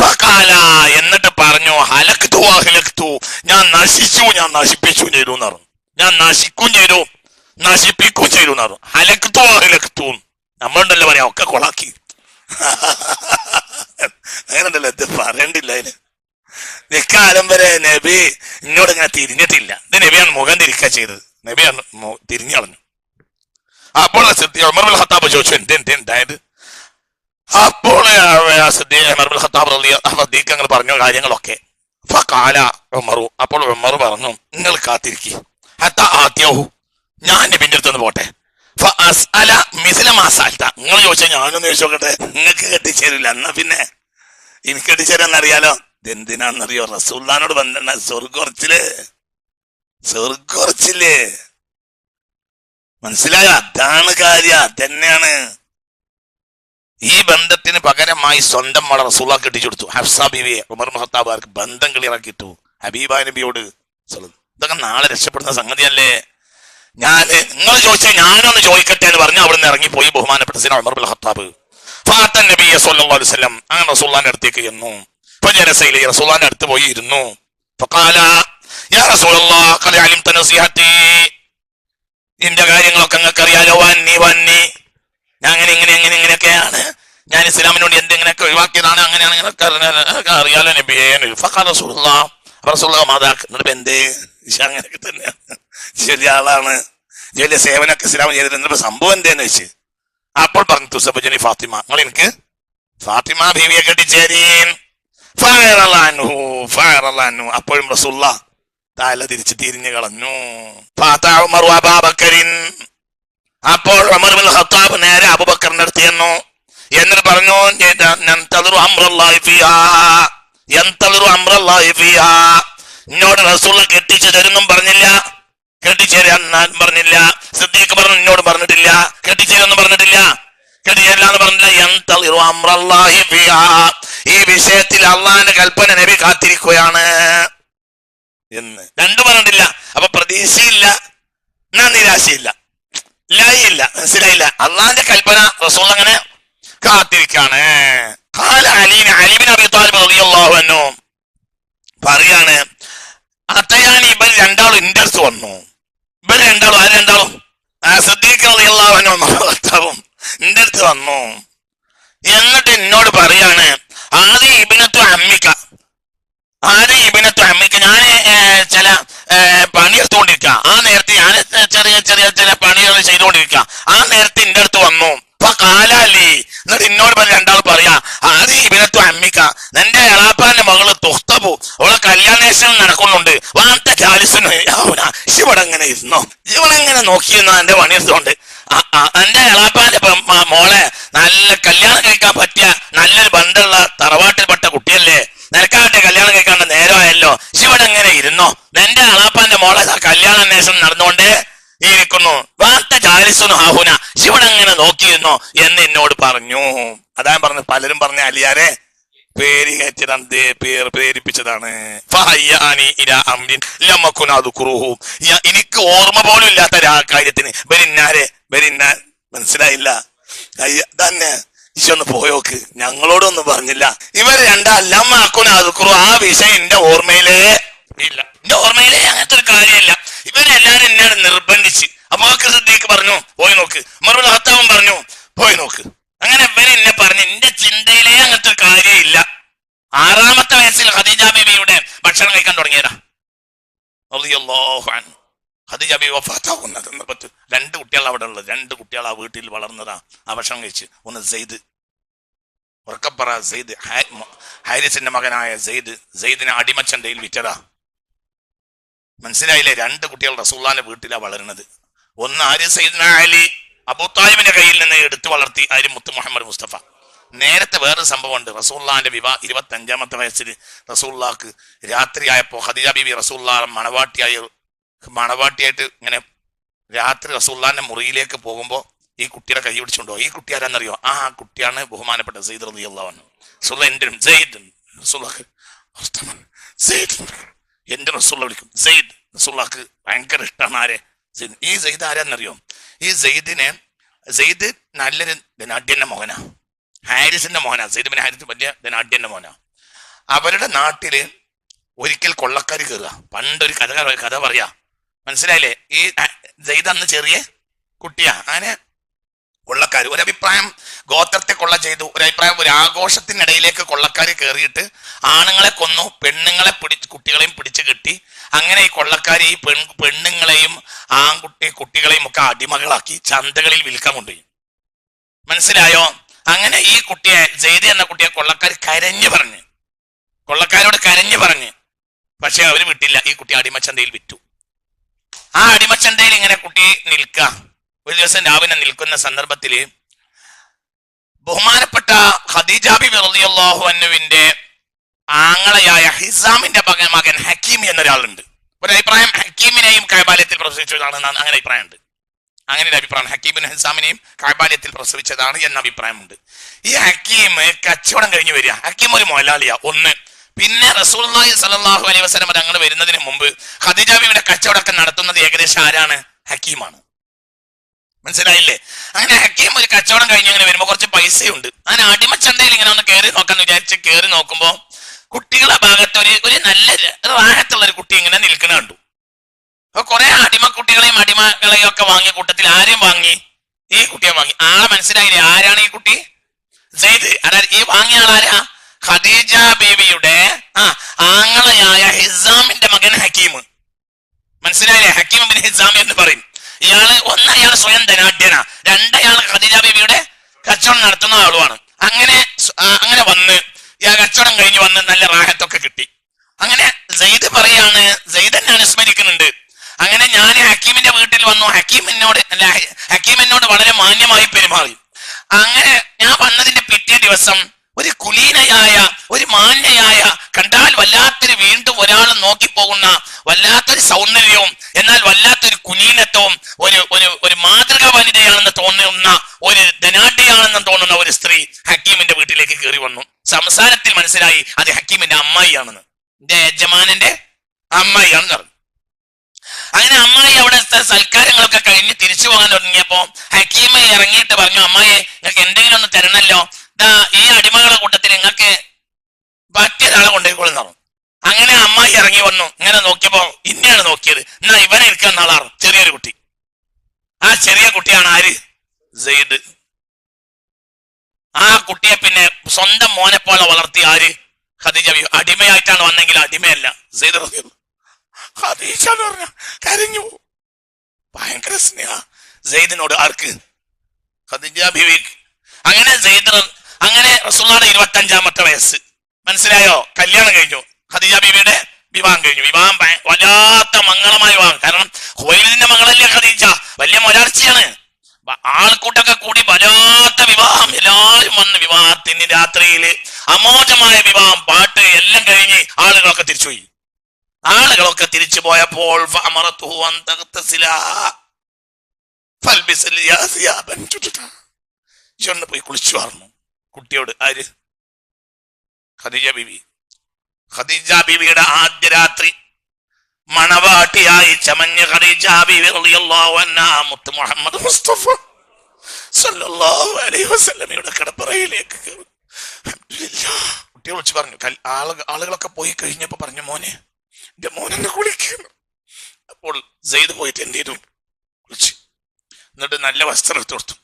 ഫഖാല, എന്നിട്ട് പറഞ്ഞു, ഹലക്തു വഹലക്തു, ഞാൻ നശിച്ചു, ഞാൻ നശിപ്പിച്ചു ചെയ്തു എന്ന് പറഞ്ഞു. ഞാൻ നശിക്കും ചെയ്തു, നശിപ്പിക്കും ചെയ്തു എന്ന് പറഞ്ഞു. ഹലക്തു വഹലക്തു, നമ്മളുണ്ടല്ലോ പറയാ ഒക്കെ കൊളാക്കി. അങ്ങനെണ്ടല്ലോ, ഇത് പറയണ്ടില്ല. അതിന് നിക്കാലം വരെ നബി എന്നോട് ഇങ്ങനെ തിരിഞ്ഞിട്ടില്ല. ഇത് നബിയാണ് മുഖം തിരിക്കുക ചെയ്തത്, നബിയാണ് തിരിഞ്ഞു കളഞ്ഞു. അപ്പോൾ ഉമർ ഇബ്നുൽ ഖത്താബ് ചോദിച്ചു, എന്തായത്? അപ്പോൾ ഞങ്ങൾ പറഞ്ഞു കാര്യങ്ങളൊക്കെ. ഉമറു, അപ്പോൾ ഉമർ പറഞ്ഞു, നിങ്ങൾ കാത്തിരിക്കും, ഞാൻ നബിന്റെ അടുത്ത് പോട്ടെ. നിങ്ങൾ ചോദിച്ചാൽ ഞാനൊന്ന് ചോദിച്ചു നോക്കട്ടെ, നിങ്ങൾക്ക് കെട്ടിച്ചേരില്ല, എന്നാ പിന്നെ എനിക്ക് കെട്ടിച്ചേരാന്നറിയാലോ. ഇതെന്തിനാണെന്നറിയോ? റസൂലുള്ളാഹിനോട് ബന്ധം, സ്വർഗോർച്ചില്ലേ, മനസ്സിലായോ? അതാണ് കാര്യം, അതന്നെയാണ്. ഈ ബന്ധത്തിന് പകരമായി സ്വന്തം മകളെ റസൂലുള്ളാഹിക്ക് കെട്ടിച്ചു കൊടുത്തു. ഹഫ്സ ബീവിയെ ഉമർ ഇബ്നുൽ ഖത്താബ് ബന്ധം ക്ലിയറാക്കിയിട്ടു ഹബീബ നബിയോട്. ഇതൊക്കെ നാളെ രക്ഷപ്പെടുന്ന സംഗതിയല്ലേ. നിങ്ങൾ ചോദിച്ചാൽ ഞാനൊന്ന് ചോദിക്കട്ടെ എന്ന് പറഞ്ഞു അവിടുന്ന് ഇറങ്ങിപ്പോയി ബഹുമാനപ്പെട്ട സയ്യിദ് ഉമർ ഇബ്നുൽ ഖത്താബ്. ഫാത്തൻ നബിയെ സ്വല്ലല്ലാഹു അലൈഹി വസല്ലം, അങ്ങനെ റസൂലുള്ളാഹിന്റെ അടുത്തേക്ക് ചെന്നു. ഫജലസയിലെ റസൂലുള്ളാഹിന്റെ അടുത്ത് പോയി ഇരുന്നു. ഫഖാല യാ റസൂലല്ലാഹ് ഖദ് അലിംത നസീഹതി, നിന്റെ കാര്യങ്ങളൊക്കെ നിങ്ങൾക്ക് അറിയാലോ. വന്നി ഞാൻ ഇങ്ങനെയൊക്കെയാണ്, ഞാൻ ഇസ്ലാമിനോട് എന്തെങ്കിലുമൊക്കെ ഒഴിവാക്കിയതാണ്, അങ്ങനെയാണ്, ഇങ്ങനെയൊക്കെ അറിയാലോ നബിയെ. ഫഖാല റസൂലുള്ളാഹ്, റസൂലുള്ളാഹി മാദാക്, എന്നിട്ട് എന്തേ? അങ്ങനെയൊക്കെ തന്നെയാണ്, വലിയ ആളാണ്, വലിയ സേവനമൊക്കെ ഇസ്ലാം ചെയ്തിട്ട് സംഭവം എന്തേന്ന് വെച്ച്. അപ്പോൾ പറഞ്ഞു, തുസബജനി ഫാത്തിമ, നിങ്ങൾ എനിക്ക് ഫാത്തിമ ബീവിയെ കെട്ടിച്ചേരീൻ. അപ്പോഴും റസൂലുള്ളാഹ് തല തിരിഞ്ഞു കളഞ്ഞു. അപ്പോൾ ഉമർ ഇബ്നുൽ ഖത്താബ് നേരെ അബൂബക്കറിന്റെ അടുത്ത് ചെന്നു. എന്നിട്ട് പറഞ്ഞു, എന്നോട് റസൂലുള്ളാഹ് കെട്ടിച്ചു തരുന്നും പറഞ്ഞില്ല, കെട്ടിച്ചേരാൻ പറഞ്ഞില്ല. സിദ്ദീഖ് പറഞ്ഞു, എന്നോട് പറഞ്ഞിട്ടില്ല, കെട്ടിച്ചേരൊന്നും പറഞ്ഞിട്ടില്ല, കെട്ടിച്ചേരില്ലാന്ന് പറഞ്ഞില്ല. ഈ വിഷയത്തിൽ അള്ളാഹിന്റെ കൽപ്പന നബി കാത്തിരിക്കുകയാണ് എന്ന് രണ്ടു പറഞ്ഞിട്ടില്ല. അപ്പൊ പ്രതീക്ഷയില്ല, എന്നാ നിരാശയില്ല, ഇല്ല, മനസ്സിലായില്ല. അള്ളാഹിന്റെ കൽപ്പന റസൂൽ അങ്ങനെ കാത്തിരിക്കാണ്. അലി ബിൻ അബീ ത്വാലിബ് റളിയല്ലാഹു അൻഹു പറയാണ്, അത്തയാനി ഇവർ രണ്ടാളും എന്റെ അടുത്ത് വന്നു. ഇവർ രണ്ടാളും സിദ്ദീഖ് റളിയല്ലാഹു അൻഹു എന്റെ അടുത്ത് വന്നു. എന്നിട്ട് എന്നോട് പറയാണ്, ആദ്യ ഇബ്നത്തു അമ്മിക്ക, ഞാൻ ചില പണിയെടുത്തുകൊണ്ടിരിക്കുക. ആ നേരത്തെ ഞാൻ ചെറിയ പണികൾ ചെയ്തുകൊണ്ടിരിക്കുക. ആ നേരത്തെ എന്റെ അടുത്ത് വന്നു. അപ്പൊ കാലാലി, എന്നിട്ട് എന്നോട് രണ്ടാൾ പറയാ, ആദ്യ ഇബ്നത്തു അമ്മിക്ക, നിന്റെ എളാപ്പാന്റെ മകള് തുഖ്തബു, അവളെ കല്യാണേഷണം നടക്കുന്നുണ്ട്. വാർത്ത ജാലിസിന് ഇവിടെ എങ്ങനെ ഇരുന്നോ, ഇവളെങ്ങനെ നോക്കിയിരുന്നോ എന്റെ പണിയെടുത്തുകൊണ്ട്. എന്റെ എളാപ്പാന്റെ മോളെ നല്ല കല്യാണം കഴിക്കാൻ പറ്റിയ നല്ലൊരു ബന്ധമുള്ള തറവാട്ടിൽപ്പെട്ട കുട്ടിയല്ലേ, നിനക്കാട്ടെ കല്യാണം കഴിക്കാണ്ട് നേരമായല്ലോ, ശിവൻ എങ്ങനെ ഇരുന്നോ, എന്റെ അളാപ്പാന്റെ മോളെ കല്യാണ അന്വേഷണം നടന്നുകൊണ്ട് ഇരിക്കുന്നു. വാർത്ത ജാലിസുന് ഹാഹുന, ശിവൻ എങ്ങനെ നോക്കിയിരുന്നോ എന്ന് എന്നോട് പറഞ്ഞു. അതാ പറഞ്ഞു, പലരും പറഞ്ഞ അലിയാരെ പേര് കയറ്റിടന്ത് പ്രേരിപ്പിച്ചതാണ്. എനിക്ക് ഓർമ്മ പോലും ഇല്ലാത്ത കാര്യത്തിന് മനസ്സിലായില്ല. തന്നെ ഈശോന്ന് പോയോക്ക്, ഞങ്ങളോടൊന്നും പറഞ്ഞില്ല. ഇവർ രണ്ടാക്കും ആ വിഷയം എന്റെ ഓർമ്മയിലേ ഇല്ല, എന്റെ ഓർമ്മയിലേ അങ്ങനത്തെ ഒരു കാര്യമില്ല. ഇവരെല്ലാരും എന്നെ നിർബന്ധിച്ച്. അബൂബക്കർ സിദ്ദീഖ് പറഞ്ഞു പോയി നോക്ക്, ഉമർ ഇബ്നുൽ ഖത്താബ് പറഞ്ഞു പോയി നോക്ക്. അങ്ങനെ ഇവര് എന്നെ പറഞ്ഞു, എന്റെ ചിന്തയിലേ അങ്ങനത്തെ ഒരു കാര്യമില്ല. 6-ാമത്തെ വയസ്സിൽ ഖദീജ ബീവിയുടെ ഭക്ഷണം കഴിക്കാൻ തുടങ്ങിയതാ റളിയല്ലാഹു അൻഹു. ഖദീജ ബീവി വഫാത്താവുന്നത് 2 കുട്ടികൾ അവിടെ ഉള്ളത്, 2 കുട്ടികൾ ആ വീട്ടിൽ വളർന്നതാ. ആ ഭക്ഷണം കഴിച്ച് ഒന്ന് സെയ്ദ്, ഉറക്കപ്പറ സെയ്ദ്, ഹാരിസിന്റെ മകനായ സെയ്ദിനെ അടിമച്ചന്തയിൽ വിറ്റതാ. മനസ്സിലായില്ലേ? 2 കുട്ടികൾ റസൂലുള്ളാഹിന്റെ വീട്ടിലാ വളരുന്നത്. ഒന്ന് ആര് സയ്യിദ്ന അലി, അബൂ താലിബിന്റെ കയ്യിൽ നിന്ന് എടുത്തു വളർത്തി ആര് മുത്ത് മുഹമ്മദ് മുസ്തഫ. നേരത്തെ വേറൊരു സംഭവമുണ്ട്. റസൂലുള്ളാഹിന്റെ വിവാഹ 25-ാമത്തെ വയസ്സിൽ റസൂലുള്ളാഹിക്ക് രാത്രിയായപ്പോ ഖദീജ ബീവി റസൂലുള്ളാഹി മണവാട്ടിയായിട്ട് ഇങ്ങനെ രാത്രി റസൂലുള്ളാഹിന്റെ മുറിയിലേക്ക് പോകുമ്പോ ഈ കുട്ടിയുടെ കൈ പിടിച്ചുകൊണ്ടോ. ഈ കുട്ടി ആരാന്നറിയോ? ആ കുട്ടിയാണ് ബഹുമാനപ്പെട്ട സയ്യിദ് റളിയല്ലാഹു അൻഹു. റസൂലുള്ളാഹി എൻ്റെ സെയ്ദ്, റസൂലുള്ളാഹിക്ക് എന്റെ റസൂലുള്ളാഹി വിളിക്കും സെയ്ദ്. റസൂലുള്ളാഹിക്ക് ഭയങ്കര ഇഷ്ടമാണ് ആരെ? ഈ സെയ്ദ് ആരാന്നറിയോ? ഈ സെയ്ദ് നല്ലൊരു ധനാഢ്യന്റെ മോഹനാ, ഹാരിസിന്റെ മോഹനാ. സെയ്ദ് ബിൻ ഹാരിസ് വലിയ ധനാഢ്യന്റെ മോനാ. അവരുടെ നാട്ടില് ഒരിക്കൽ കൊള്ളക്കാർ കയറുക. പണ്ടൊരു കഥ പറയാ, മനസ്സിലായില്ലേ? ഈ സെയ്ദ് അന്ന് ചെറിയ കുട്ടിയാ. അങ്ങനെ കൊള്ളക്കാർ ഒരഭിപ്രായം ഗോത്രത്തെ കൊള്ള ചെയ്തു, ഒരഭിപ്രായം ഒരു ആഘോഷത്തിനിടയിലേക്ക് കൊള്ളക്കാർ കയറിയിട്ട് ആണുങ്ങളെ കൊന്നു, പെണ്ണുങ്ങളെ കുട്ടികളെയും പിടിച്ചു കെട്ടി. അങ്ങനെ ഈ കൊള്ളക്കാർ ഈ പെണ്ണുങ്ങളെയും കുട്ടികളെയും ഒക്കെ അടിമകളാക്കി ചന്തകളിൽ വിൽക്കാൻ കൊണ്ടുപോയി. മനസ്സിലായോ? അങ്ങനെ ഈ കുട്ടിയെ, സെയ്ദ് എന്ന കുട്ടിയെ കൊള്ളക്കാരോട് കരഞ്ഞു പറഞ്ഞ്, പക്ഷെ അവര് വിട്ടില്ല. ഈ കുട്ടി അടിമച്ചന്തയിൽ വിറ്റു. ആ അടിമച്ചന്തയിൽ ഇങ്ങനെ കുട്ടി നിൽക്കുക. ഒരു ദിവസം രാവിലെ നിൽക്കുന്ന സന്ദർഭത്തില് ബഹുമാനപ്പെട്ട ഖദീജ ബിബി റളിയല്ലാഹു അൻഹുവിന്റെ ആങ്ങളയായ ഹിസാമിന്റെ മകൻ ഹക്കീം എന്നൊരാളുണ്ട്. ഒരു അഭിപ്രായം ഹക്കീമിനെയും കഅബാലയത്തിൽ പ്രസവിച്ചതാണ്, അങ്ങനെ അഭിപ്രായമുണ്ട്. അങ്ങനെ ഒരു അഭിപ്രായം, ഹക്കീമിനും ഹിസാമിനെയും കഅബാലയത്തിൽ പ്രസവിച്ചതാണ് എന്ന അഭിപ്രായമുണ്ട്. ഈ ഹക്കീം കച്ചവടം കഴിഞ്ഞ് വരിക. ഹക്കീം ഒരു മുതലാളിയാ ഒന്ന്. പിന്നെ റസൂലുള്ളാഹി സ്വല്ലല്ലാഹു അലൈഹി വസല്ലം തങ്ങൾ വരുന്നതിന് മുമ്പ് ഖദീജ ബിബിയുടെ കച്ചവടമൊക്കെ നടത്തുന്നത് ഏകദേശം ആരാണ്? ഹക്കീമാണ്. മനസ്സിലായില്ലേ? അങ്ങനെ ഹക്കീം ഒരു കച്ചവടം കഴിഞ്ഞ് അങ്ങനെ വരുമ്പോ കുറച്ച് പൈസയുണ്ട്. അങ്ങനെ അടിമച്ചന്തയിൽ ഇങ്ങനെ ഒന്ന് കയറി നോക്കാന്ന് വിചാരിച്ച് കയറി നോക്കുമ്പോ കുട്ടികളുടെ ഭാഗത്ത് ഒരു നല്ല റാഹത്തുള്ള ഒരു കുട്ടി ഇങ്ങനെ നിൽക്കുന്ന കണ്ടു. അപ്പൊ കുറെ അടിമക്കുട്ടികളെയും അടിമകളെയും ഒക്കെ വാങ്ങിയ കൂട്ടത്തിൽ ആരെയും വാങ്ങി? ഈ കുട്ടിയെ വാങ്ങി. ആളെ മനസ്സിലായില്ലേ? ആരാണ് ഈ കുട്ടി? സെയ്ദ്. അതായത് ഈ വാങ്ങിയ ആളാരാ? ഖദീജ ബീവിയുടെ ആങ്ങളയായ ഹിസാമിന്റെ മകൻ ഹക്കീം. മനസ്സിലായില്ലേ? ഹക്കീം ബിൻ ഹിസാം എന്ന് പറയും. അയാൾ സ്വയം ധനാഢ്യനാ, രണ്ടയാൾ ഖദീജ ബീവിയുടെ കച്ചവടം നടത്തുന്ന ആളുമാണ്. അങ്ങനെ വന്ന് കച്ചവടം കഴിഞ്ഞ് വന്ന് നല്ല റാഹത്തൊക്കെ കിട്ടി. അങ്ങനെ സെയ്ദ് പറയാണ്, സെയ്ദ് എന്നെ അനുസ്മരിക്കുന്നുണ്ട്. അങ്ങനെ ഞാൻ ഹക്കീമിന്റെ വീട്ടിൽ വന്നു. ഹക്കീം എന്നോട് വളരെ മാന്യമായി പെരുമാറി. അങ്ങനെ ഞാൻ വന്നതിന്റെ പിറ്റേ ദിവസം ഒരു കുലീനയായ, ഒരു മാന്യയായ, കണ്ടാൽ വല്ലാത്തൊരു വീണ്ടും ഒരാൾ നോക്കിപ്പോകുന്ന വല്ലാത്തൊരു സൗന്ദര്യവും എന്നാൽ വല്ലാത്തൊരു കുലീനത്വവും ഒരു മാതൃകാ വനിതയാണെന്ന് തോന്നുന്ന, ഒരു ധനാഢ്യയാണെന്ന് തോന്നുന്ന ഒരു സ്ത്രീ ഹക്കീമിന്റെ വീട്ടിലേക്ക് കയറി വന്നു. സംസാരത്തിൽ മനസ്സിലായി അത് ഹക്കീമിന്റെ അമ്മായിയാണെന്ന്, എന്റെ യജമാനന്റെ അമ്മായിയാണെന്ന് പറഞ്ഞു. അങ്ങനെ അമ്മായി അവിടെ സൽക്കാരങ്ങളൊക്കെ കഴിഞ്ഞ് തിരിച്ചു പോകാൻ തുടങ്ങിയപ്പോ ഹക്കീമ ഇറങ്ങിയിട്ട് പറഞ്ഞു, അമ്മായെ നിങ്ങൾക്ക് എന്തെങ്കിലും ഒന്ന് തരണല്ലോ, ഈ അടിമകളുടെ കൂട്ടത്തിൽ നിങ്ങൾക്ക് പറ്റിയതാളെ കൊണ്ടുപോയിക്കൊള്ളുന്നു. അങ്ങനെ അമ്മായി ഇറങ്ങി വന്നു. ഇങ്ങനെ നോക്കിയപ്പോ ഇന്നെയാണ് നോക്കിയത്. എന്നാ ഇവനെ ഇരിക്കാൻ നാളാറ് ചെറിയൊരു കുട്ടി. ആ ചെറിയ കുട്ടിയാണ് ആര്? സെയ്ദ്. ആ കുട്ടിയെ പിന്നെ സ്വന്തം മോനെ പോലെ വളർത്തി ആര്? ഖദീജ ബീവി. അടിമയായിട്ടാണ് വന്നെങ്കിൽ അടിമയല്ല. സെയ്ദ് റളിയല്ലാഹു ഖദീജ എന്ന് പറഞ്ഞ കരഞ്ഞു. ഭയങ്കര സ്നേഹ സെയ്ദിനോട്. ആർക്ക്? ഖദീജ ബീവി. അങ്ങനെ റസൂലുള്ളാഹിയുടെ 25-ാമത്തെ വയസ്സ്, മനസ്സിലായോ, കല്യാണം കഴിഞ്ഞു. ഖദീജ ബീവിയുടെ വിവാഹം കഴിഞ്ഞു. വിവാഹം വല്ലാത്ത മംഗളമായ വിവാഹം. കാരണം ഖുവൈലിദിന്റെ മകളല്ലേ ഖദീജ, വലിയ മൊരാർച്ചയാണ്. ആൾക്കൂട്ടൊക്കെ കൂടി വല്ലാത്ത വിവാഹം. എല്ലാവരും വന്ന് വിവാഹത്തിന് രാത്രിയില് അമോഘമായ വിവാഹം, പാട്ട് എല്ലാം കഴിഞ്ഞ് ആളുകളൊക്കെ തിരിച്ചുപോയി. ആളുകളൊക്കെ തിരിച്ചു പോയപ്പോൾ പോയി കുളിച്ചു വാർന്നു കുട്ടിയോട്. ആര്? ഖദീജ ബീവി. ഖദീജ ബീവിയുടെ ആദ്യ രാത്രി മണവാട്ടിയായി ചമഞ്ഞ ഖദീജ ബീവി റളിയല്ലാഹു അൻഹാ മുത്ത് മുഹമ്മദ് മുസ്തഫ സല്ലല്ലാഹു അലൈഹി വസല്ലമയുടെ കടപ്പറയിലേക്ക് കയറി. അൽഹംദുലില്ലാഹ്. കുട്ടിയെ വിളിച്ച് പറഞ്ഞു. ആളുകളൊക്കെ പോയി കഴിഞ്ഞപ്പോ പറഞ്ഞു, മോനെ, എന്റെ മോനെന്നെ കുളിക്കുന്നു. അപ്പോൾ സെയ്ദ് പോയിട്ട് എന്ത് ചെയ്തു? കുളിച്ച്. എന്നിട്ട് നല്ല വസ്ത്രം എടുത്തു കൊടുത്തു.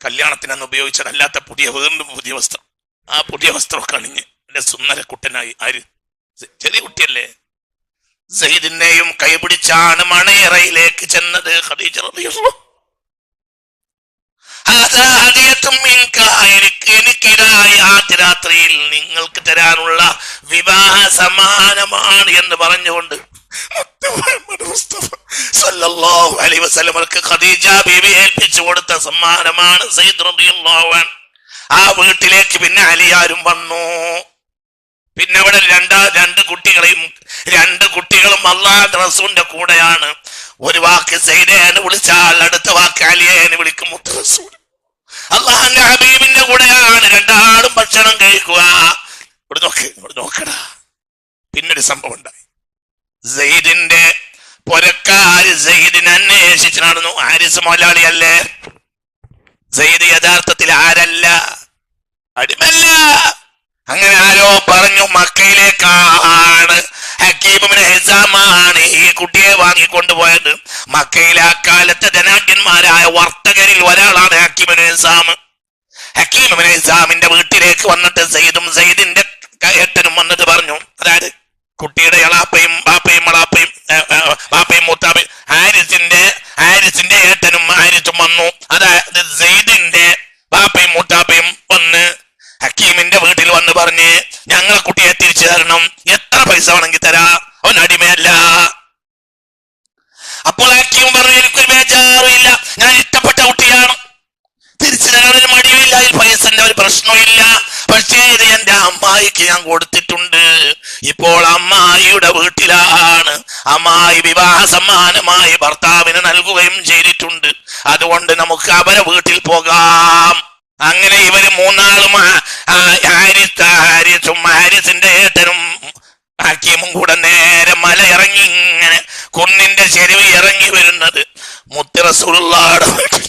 കല്യാണത്തിനന്ന് ഉപയോഗിച്ചതല്ലാത്ത വീണ്ടും പുതിയ വസ്ത്രം. ആ പുതിയ വസ്ത്രമൊക്കെ അണിഞ്ഞ് എന്റെ സുന്ദര കുട്ടനായി. ആര്? ചെറിയ കുട്ടിയല്ലേ. സെയ്ദിനെയും കൈപിടിച്ചാണ് മണയറയിലേക്ക് ചെന്നത് ഖദീജ റളിയല്ലാഹു. എനിക്കിതായി ആദ്യ രാത്രിയിൽ നിങ്ങൾക്ക് തരാനുള്ള വിവാഹ സമ്മാനമാണ് എന്ന് പറഞ്ഞുകൊണ്ട് സല്ലല്ലാഹു അലൈഹി വസല്ലമക്ക് ഖദീജ ബീവി ഏൽപ്പിച്ചു കൊടുത്ത സമ്മാനമാണ് സെയ്ദ് റളിയല്ലാഹു അൻഹു. ആ വീട്ടിലേക്ക് പിന്നെ അലിയാരും വന്നു. പിന്നെ അവിടെ രണ്ട് കുട്ടികളും അല്ലാഹുവിന്റെ റസൂലിന്റെ കൂടെയാണ്. ഒരു വാക്ക് സെയ്ദേനെ വിളിച്ചാൽ അടുത്ത വാക്ക് അലിയേനെ വിളിക്കും. മുത്ത് റസൂൽ അല്ലാഹുവിന്റെ ഹബീബിന്റെ കൂടെയാണ്. രണ്ടാളും ഭക്ഷണം ചോദിക്കുക, ഇവിടെ നോക്കടാ. പിന്നൊരു സംഭവം ഉണ്ടായി. സെയ്ദിന്റെ പുരക്കാര് സെയ്ദിനെ അന്വേഷിച്ച് നടന്നു. ഹാരിസ് മുതലാളിയല്ലേ? സെയ്ദ് യഥാർത്ഥത്തിൽ ആരല്ല, അടിമല്ല. അങ്ങനെ ആരോ പറഞ്ഞു മക്കയിലേക്കാണ്, ഹക്കീം ഇബ്നു ഹിസാമാണ് ഈ കുട്ടിയെ വാങ്ങിക്കൊണ്ടുപോയത്. മക്കയിലെ അക്കാലത്തെ ധനാഢ്യന്മാരായ വർത്തകരിൽ ഒരാളാണ് ഹക്കീം ഇബ്നു ഹിസാം. ഹക്കീം ഇബ്നു ഹിസാമിന്റെ വീട്ടിലേക്ക് വന്നിട്ട് സെയ്ദും സെയ്ദിന്റെ ഏട്ടനും വന്നിട്ട് പറഞ്ഞു, അതായത് കുട്ടിയുടെ എളാപ്പയും ബാപ്പയും മളാപ്പയും ബാപ്പയും മൂത്താപ്പയും ഹാരിസിന്റെ ഏട്ടനും ഹാരിസും വന്നു. അതായത് സെയ്ദിന്റെ ബാപ്പയും മൂത്താപ്പയും വന്ന് ഹക്കീമിന്റെ വീട്ടിൽ വന്ന് പറഞ്ഞ് ഞങ്ങളെ കുട്ടിയെ തിരിച്ചു തരണം, എത്ര പൈസ വേണമെങ്കിൽ തരാ, അവൻ അടിമയല്ല. അപ്പോൾ ഹക്കീം പറഞ്ഞു, എനിക്കൊരു ബേജാറില്ല, ഞാൻ ഇഷ്ടപ്പെട്ട കുട്ടിയാണ്, തിരിച്ചു തരാൻ ഒരു മടിയുമില്ല, അതിൽ പൈസന്റെ ഒരു പ്രശ്നമില്ല. പക്ഷേ ഇത് എന്റെ അമ്മായിക്ക് ഞാൻ കൊടുത്തിട്ടുണ്ട്, ഇപ്പോൾ അമ്മായിയുടെ വീട്ടിലാണ്. അമ്മായി വിവാഹ സമ്മാനമായി ഭർത്താവിന് നൽകുകയും ചെയ്തിട്ടുണ്ട്, അതുകൊണ്ട് നമുക്ക് അവരെ വീട്ടിൽ പോകാം. അങ്ങനെ ഇവര് മൂന്നാളും ഹാരിസിന്റെ ഏട്ടനും ഹക്കീമും കൂടെ നേരെ മല ഇറങ്ങി, ഇങ്ങനെ കുന്നിന്റെ ചെരുവ് ഇറങ്ങി വരുന്നത് മുത്ത് റസൂലുള്ളാഹിയുടെ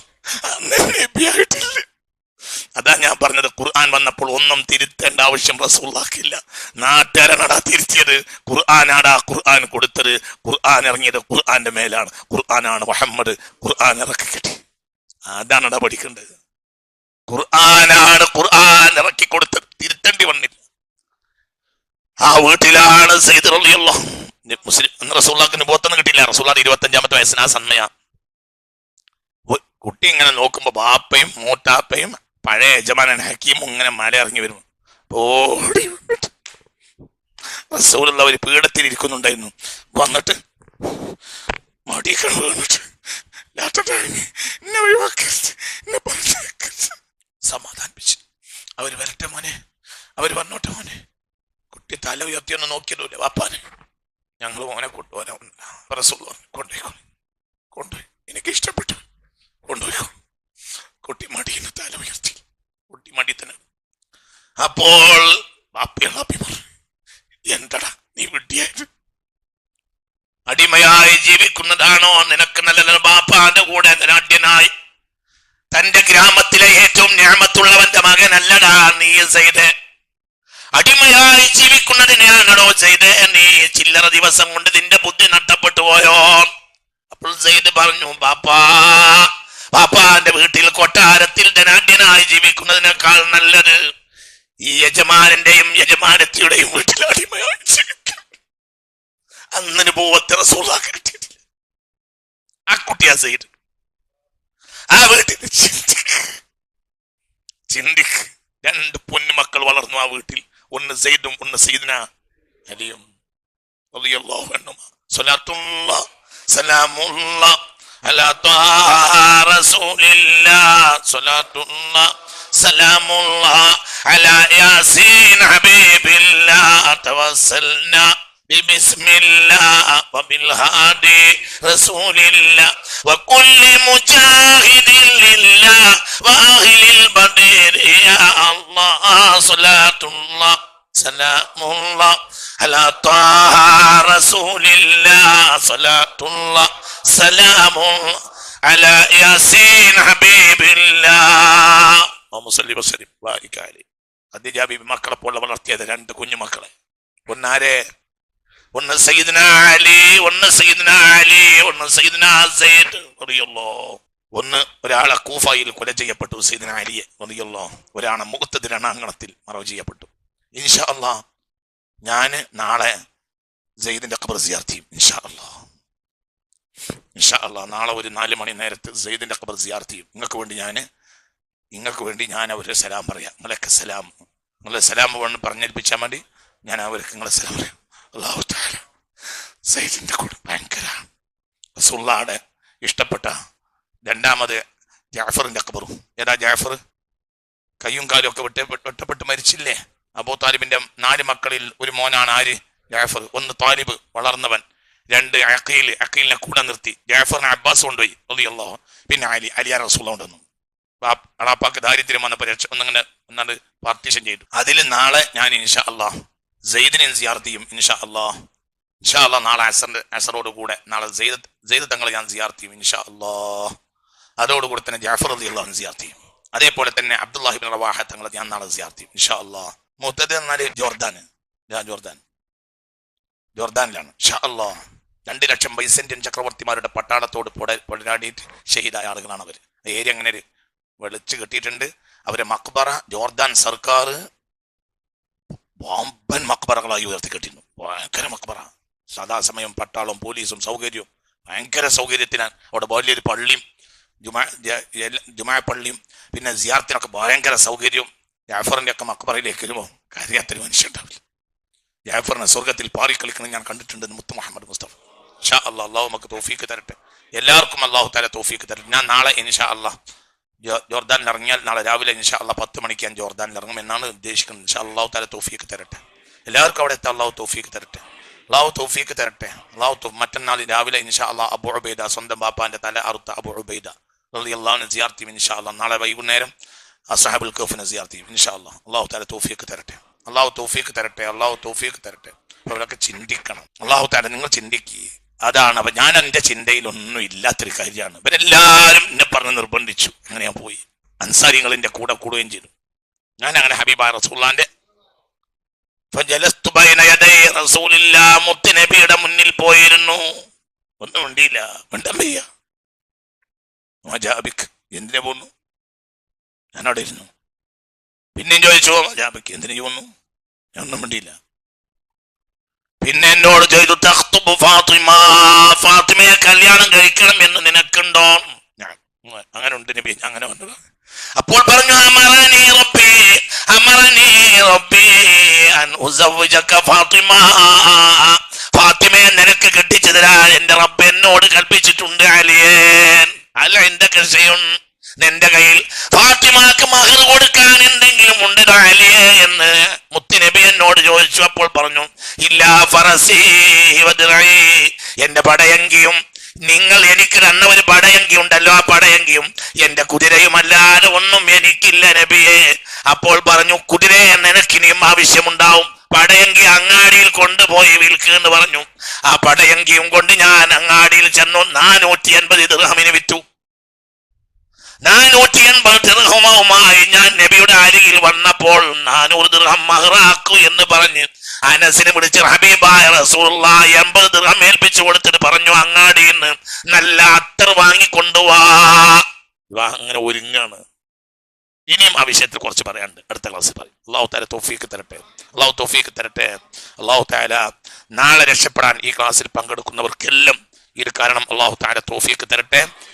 വീട്ടിൽ. അതാ ഞാൻ പറഞ്ഞത്, ഖുർആൻ വന്നപ്പോൾ ഒന്നും തിരുത്തേണ്ട ആവശ്യം റസൂലുള്ളാഹിക്കില്ല. നാട്ടുകാരനാടാ തിരുത്തിയത്, ഖുർആനാടാ ഖുർആൻ കൊടുത്തത്. ഖുർആൻ ഇറങ്ങിയത് ഖുർആന്റെ മേലാണ്. ഖുർആനാണ് മുഹമ്മദ്, ഖുർആൻ ഇറക്കി. അതാണടാ പഠിക്കേണ്ടത്. ഖുർആനാണ് ഖുർആൻ ഇറക്കി കൊടുത്തത്, തിരുത്തേണ്ടി വന്നില്ല. ആ വീട്ടിലാണ് സെയ്ദ് റളിയല്ലാഹു മുസ്ലിം. റസൂലുള്ളാഹിക്ക് നുബുവത്തൊന്നും കിട്ടിയില്ല. റസൂലുള്ളാഹിയുടെ 25ാമത്തെ വയസ്സിന് ആ സമയ കുട്ടി ഇങ്ങനെ നോക്കുമ്പോ ബാപ്പയും മൂത്താപ്പയും പഴയ യജമാനൻ ഹക്കീമും ഇങ്ങനെ മല ഇറങ്ങി വരും. ഓടി റസൂലുള്ള ഒരു പീഠത്തിൽ ഇരിക്കുന്നുണ്ടായിരുന്നു. വന്നിട്ട് മടികൾ വീണിട്ട് സമാധാനിപ്പിച്ചു. അവര് വരട്ടെ മോനെ, അവര് വന്നോട്ടെ മോനെ. കുട്ടി തല ഉയർത്തിയൊന്ന് നോക്കിയതല്ലേ വാപ്പാനെ, ഞങ്ങൾ മോനെ കൊണ്ടുപോരാ. കൊണ്ടുപോയി, എനിക്ക് ഇഷ്ടപ്പെട്ടു, കൊണ്ടുപോയിക്കോ. കുട്ടി മടിയിൽ തല ഉയർത്തി, കുട്ടി മടി തന്നെ. അപ്പോൾ ബാപ്പി പറഞ്ഞു, എന്തടാ നീ വിഡ്ഢിയായിട്ട് അടിമയായി ജീവിക്കുന്നതാണോ നിനക്ക് നല്ലത്? ബാപ്പാന്റെ കൂടെ ധനാഢ്യനായി തന്റെ ഗ്രാമത്തിലെ ഏറ്റവും നിഅമത്തുള്ളവന്റെ മകനല്ലടാ നീ സെയ്ദ്. അടിമയായി ജീവിക്കുന്നതിനെയാണോ സെയ്ദ് നീ ചില്ലറ ദിവസം കൊണ്ട് നിന്റെ ബുദ്ധി നഷ്ടപ്പെട്ടു പോയോ? അപ്പോൾ സെയ്ദ് പറഞ്ഞു, ബാപ്പാന്റെ വീട്ടിൽ കൊട്ടാരത്തിൽ ധനാഢ്യനായി ജീവിക്കുന്നതിനേക്കാൾ നല്ലത് ഈ യജമാനന്റെയും യജമാനത്തിയുടെയും വീട്ടിൽ അടിമയായി ജീവിക്കും. അന്നിന് പോവത്തെ റസൂലുള്ളാഹി കിട്ടിയിട്ടില്ല. ആ കുട്ടിയാ സെയ്ദ്. ആ വീട്ടിൽ ചിന്തിക്ക്. 2 പൊന്നുമക്കൾ വളർന്നു ആ വീട്ടിൽ. ഒന്ന് സെയ്ദും ഒന്ന് സയ്യിദുനാ അലിയും റളിയല്ലാഹു അൻഹുമാ. സ്വലാത്തുല്ലാഹ് സലാമുല്ലാഹ് അലാ ത്വാഹ റസൂലില്ലാഹ്. സ്വലാത്തുല്ലാഹ് സലാമുല്ലാഹ് അലാ യാസീൻ ഹബീബില്ലാഹ്. തവസ്സൽനാ بسم الله وبالهادي رسول الله وكل مجاهد لله وأهل البدر يا الله. صلاة الله سلام الله على طه رسول الله. صلاة الله سلام الله على ياسين حبيب الله. اللهم صل وسلم وبارك عليه. ഖദീജ ബീബി മക്കളെ പോലെ വളർത്തിയത് 2 കുഞ്ഞു മക്കളെ. ഒന്നാരെ ഒന്ന് സയ്യിദുനാ അലി, ഒന്ന് സയ്യിദുനാ അലി, ഒന്ന് സയ്യിദുനാ സയ്യിദ് റളിയല്ലാഹു. ഒരാളെ കൂഫയിൽ കൊല ചെയ്യപ്പെട്ടു, സയ്യിദുനാ അലിയെ റളിയല്ലാഹു. ഒരാളെ മുഖത്തത് രണാങ്കണത്തിൽ മറവ് ചെയ്യപ്പെട്ടു. ഇൻഷാ അല്ലാഹ് ഞാൻ നാളെ സെയ്ദിന്റെ ഖബർ സിയാറത്ത് ചെയ്യും. ഇൻഷാ അല്ലാഹ് നാളെ ഒരു 4 മണി നേരത്ത് സെയ്ദിന്റെ ഖബർ സിയാറത്ത് ചെയ്യും. നിങ്ങൾക്ക് വേണ്ടി ഞാൻ അവരുടെ സലാം പറയാം. നിങ്ങളൊക്കെ നിങ്ങളെ സലാം പറഞ്ഞേൽപ്പിച്ചാൽ മതി. ഞാൻ അവർക്ക് നിങ്ങളെ സലാം പറയാം. അല്ലാഹു തആല സയ്യിദിന്റെ കൂടെ ഭയങ്കര റസൂലുള്ളാഹിയുടെ ഇഷ്ടപ്പെട്ട 2ാമത് ജാഫറിന്റെ ഖബറും. ഏതാ ജാഫർ? കയ്യും കാലും ഒക്കെ വെട്ടപ്പെട്ട് മരിച്ചില്ലേ? അബൂ താലിബിന്റെ 4 മക്കളിൽ ഒരു മോനാണ് ആര്? ജാഫർ. 1 താലിബ് വളർന്നവൻ, 2 അഖീലിനെ കൂടെ നിർത്തി. ജാഫറിനെ അബ്ബാസ് കൊണ്ടുപോയി റളിയല്ലാഹു. പിന്നെ അലിയാ റസൂലുള്ളാഹി കൊണ്ടുവന്നു. അളാപ്പാക്ക് ദാരിദ്ര്യം വന്നപ്പോൾ രക്ഷ ഒന്നങ്ങനെ ഒന്നാണ്ട് പാർട്ടീഷൻ ചെയ്തു. അതിൽ നാളെ ഞാൻ ഇൻഷാ അള്ളാഹ് സെയ്ദിനെ സിയാറത്ത് ചെയ്യും. ഇൻഷാ അള്ളാഹ് നാളെ അസറോട് കൂടെ നാളെ സെയ്ദ് തങ്ങളെ ഞാൻ സിയാറത്ത് ചെയ്യും ഇൻഷാ അള്ളാഹ്. അതോടുകൂടെ തന്നെ ജാഫർ റളിയല്ലാഹു സിയാറത്ത് ചെയ്യും. അതേപോലെ തന്നെ അബ്ദുല്ലാഹി ഇബ്നു റവാഹ തങ്ങളെ ഞാൻ നാളെ സിയാറത്ത് ചെയ്യും ഇൻഷാ അള്ളാഹ്. മുഅ്തദ് എന്നാൽ ജോർദാനിലാണ് ഇൻഷാ അള്ളാഹ്. 2 ലക്ഷം ബൈസന്റിയൻ ചക്രവർത്തിമാരുടെ പട്ടാളത്തോട് പൊടരാടിയിട്ട് ഷഹീദായ ആളുകളാണ് അവർ. ഏരിയ അങ്ങനെ ഒരു വെളിച്ച് കെട്ടിയിട്ടുണ്ട്. അവരെ മക്ബറ ജോർദാൻ സർക്കാർ വമ്പൻ മക്ബറകളായി ഉയർത്തി കെട്ടിയിരുന്നു. ഭയങ്കര മക്ബറ. സദാസമയം പട്ടാളവും പോലീസും സൗകര്യവും ഭയങ്കര സൗകര്യത്തിനാണ്. അവിടെ വലിയൊരു പള്ളിയും ജുമാ പള്ളിയും പിന്നെ സിയാറത്തിനൊക്കെ ഭയങ്കര സൗകര്യവും. ജാഫറിന്റെ ഒക്കെ മക്ബറയിലേക്ക് വരുമ്പോൾ കാര്യത്തൊരു മനുഷ്യണ്ടാവില്ല. ജാഫറിനെ സ്വർഗത്തിൽ പാറിക്കളിക്കണം ഞാൻ കണ്ടിട്ടുണ്ട്. മുത്ത് മുഹമ്മദ് മുസ്തഫ ഇൻഷാ അള്ളാഹ്. അള്ളാഹു നമുക്ക് തൗഫീക്ക് തരട്ടെ. എല്ലാവർക്കും അള്ളാഹു തആല തൗഫീക്ക് തരട്ടെ. ഞാൻ നാളെ ഇൻഷാ അള്ളാഹ് ജോർദാനിൽ ഇറങ്ങിയാൽ നാളെ രാവിലെ ഇൻഷാ അള്ളാഹ് 10 മണിക്ക് ഞാൻ ജോർദാനിൽ ഇറങ്ങും എന്നാണ് ഉദ്ദേശിക്കുന്നത്. ഇൻഷാ അള്ളാഹു തആല തൗഫീക്ക് തരട്ടെ. എല്ലാവർക്കും അവിടെ എത്താൻ അള്ളാഹു തൗഫീക്ക് തരട്ടെ. മറ്റന്നാൾ രാവിലെ ഇൻഷാ അള്ളാഹ് അബൂ ഉബൈദ സ്വന്തം ബാപ്പാന്റെ തല അറുത്ത അബൂ ഉബൈദ റളിയല്ലാഹു അൻഹു സിയാറത്ത് ചെയ്യും ഇൻഷാ അള്ളാഹ്. നാളെ വൈകുന്നേരം അസ്ഹാബുൽ കഹ്ഫിനെ സിയാറത്ത് ചെയ്യും ഇൻഷാ അള്ളാഹ്. അള്ളാഹു തആല തൗഫീക്ക് തരട്ടെ. അള്ളാഹു തൗഫീക്ക് തരട്ടെ. അവരൊക്കെ ചിന്തിക്കണം. അള്ളാഹു തആല നിങ്ങൾ ചിന്തിക്കുക. അതാണ്. അപ്പൊ ഞാൻ എൻ്റെ ചിന്തയിലൊന്നും ഇല്ലാത്തൊരു കാര്യമാണ്. ഇവരെല്ലാവരും എന്നെ പറഞ്ഞ് നിർബന്ധിച്ചു. അങ്ങനെ ഞാൻ പോയി. അൻസാരികൾ എൻ്റെ കൂടെ കൂടുകയും ചെയ്തു. ഞാൻ അങ്ങനെ ഹബീബായ റസൂലുള്ളാഹിന്റെ മുത്തുനബിയുടെ മുന്നിൽ പോയിരുന്നു. ഒന്നും ഉണ്ടില്ല. എന്തിനെ പോന്നു? ഞാൻ അവിടെ ഇരുന്നു. പിന്നെയും ചോദിച്ചു ജാബിക്ക് എന്തിനു പോന്നു? ഞാൻ ഒന്നും ഉണ്ടില്ല. പിന്നെ എന്നോട് ചോദിച്ചു തഖ്തുബു ഫാത്തിമയെ കല്യാണം കഴിക്കണം എന്ന് നിനക്കുണ്ടോ? ഞാൻ അങ്ങനെ ഉണ്ട് നബി, അങ്ങനെ വന്നത്. അപ്പോൾ പറഞ്ഞു അമറനി റബ്ബി അൻ ഉസവ്വിജക ഫാത്തിമയെ നിനക്ക് കെട്ടിച്ചു തരാൻ എന്റെ റബ്ബ് എന്നോട് കൽപ്പിച്ചിട്ടുണ്ട്. അല്ല എന്റെ വിഷയം നിന്റെ കയ്യിൽ ഫാത്തിമക്ക് മഹർ കൊടുക്കാൻ എന്തെങ്കിലും ഉണ്ട് അലിയെ എന്ന് മുത്തുനബി എന്നോട് ചോദിച്ചു. അപ്പോൾ പറഞ്ഞു ഇല്ല ഫറസി വദ്റഈ, എന്റെ പടയങ്കിയും നിങ്ങൾ എനിക്ക് തന്ന ഒരു പടയങ്കി ഉണ്ടല്ലോ, ആ പടയങ്കിയും എന്റെ കുതിരയുമല്ലാതെ ഒന്നും എനിക്കില്ല നബിയെ. അപ്പോൾ പറഞ്ഞു കുതിരയെ നിനക്കിനിയും ആവശ്യമുണ്ടാവും, പടയങ്കി അങ്ങാടിയിൽ കൊണ്ടുപോയി വിൽക്കുക എന്ന് പറഞ്ഞു. ആ പടയങ്കിയും കൊണ്ട് ഞാൻ അങ്ങാടിയിൽ ചെന്നു. 480 ദിർഹമിന് വിറ്റു. 480 ദിർഹവുമായി ഞാൻ നബിയുടെ അരികിൽ വന്നപ്പോൾ 400 ദിർഹം മഹറാക്കു എന്ന് പറഞ്ഞ് അനസിനെ വിളിച്ച് ഹബീബായ റസൂലുള്ളാഹി 80 ദിർഹം ഏൽപ്പിച്ചു കൊടുത്തിട്ട് പറഞ്ഞു അങ്ങാടിയിൽ നിന്ന് നല്ല അത്തർ വാങ്ങിക്കൊണ്ടുവാ. അങ്ങനെ ഒരുങ്ങാണ്. ഇനിയും ആ വിഷയത്തിൽ കുറച്ച് പറയാനുണ്ട്, അടുത്ത ക്ലാസ്സിൽ പറയും. അല്ലാഹു തആല തൗഫീഖ് തരട്ടെ. അല്ലാഹു തആല നാളെ രക്ഷപ്പെടാൻ ഈ ക്ലാസ്സിൽ പങ്കെടുക്കുന്നവർക്കെല്ലാം ഇത് കാരണം അല്ലാഹു തആല തൗഫീഖ് തരട്ടെ.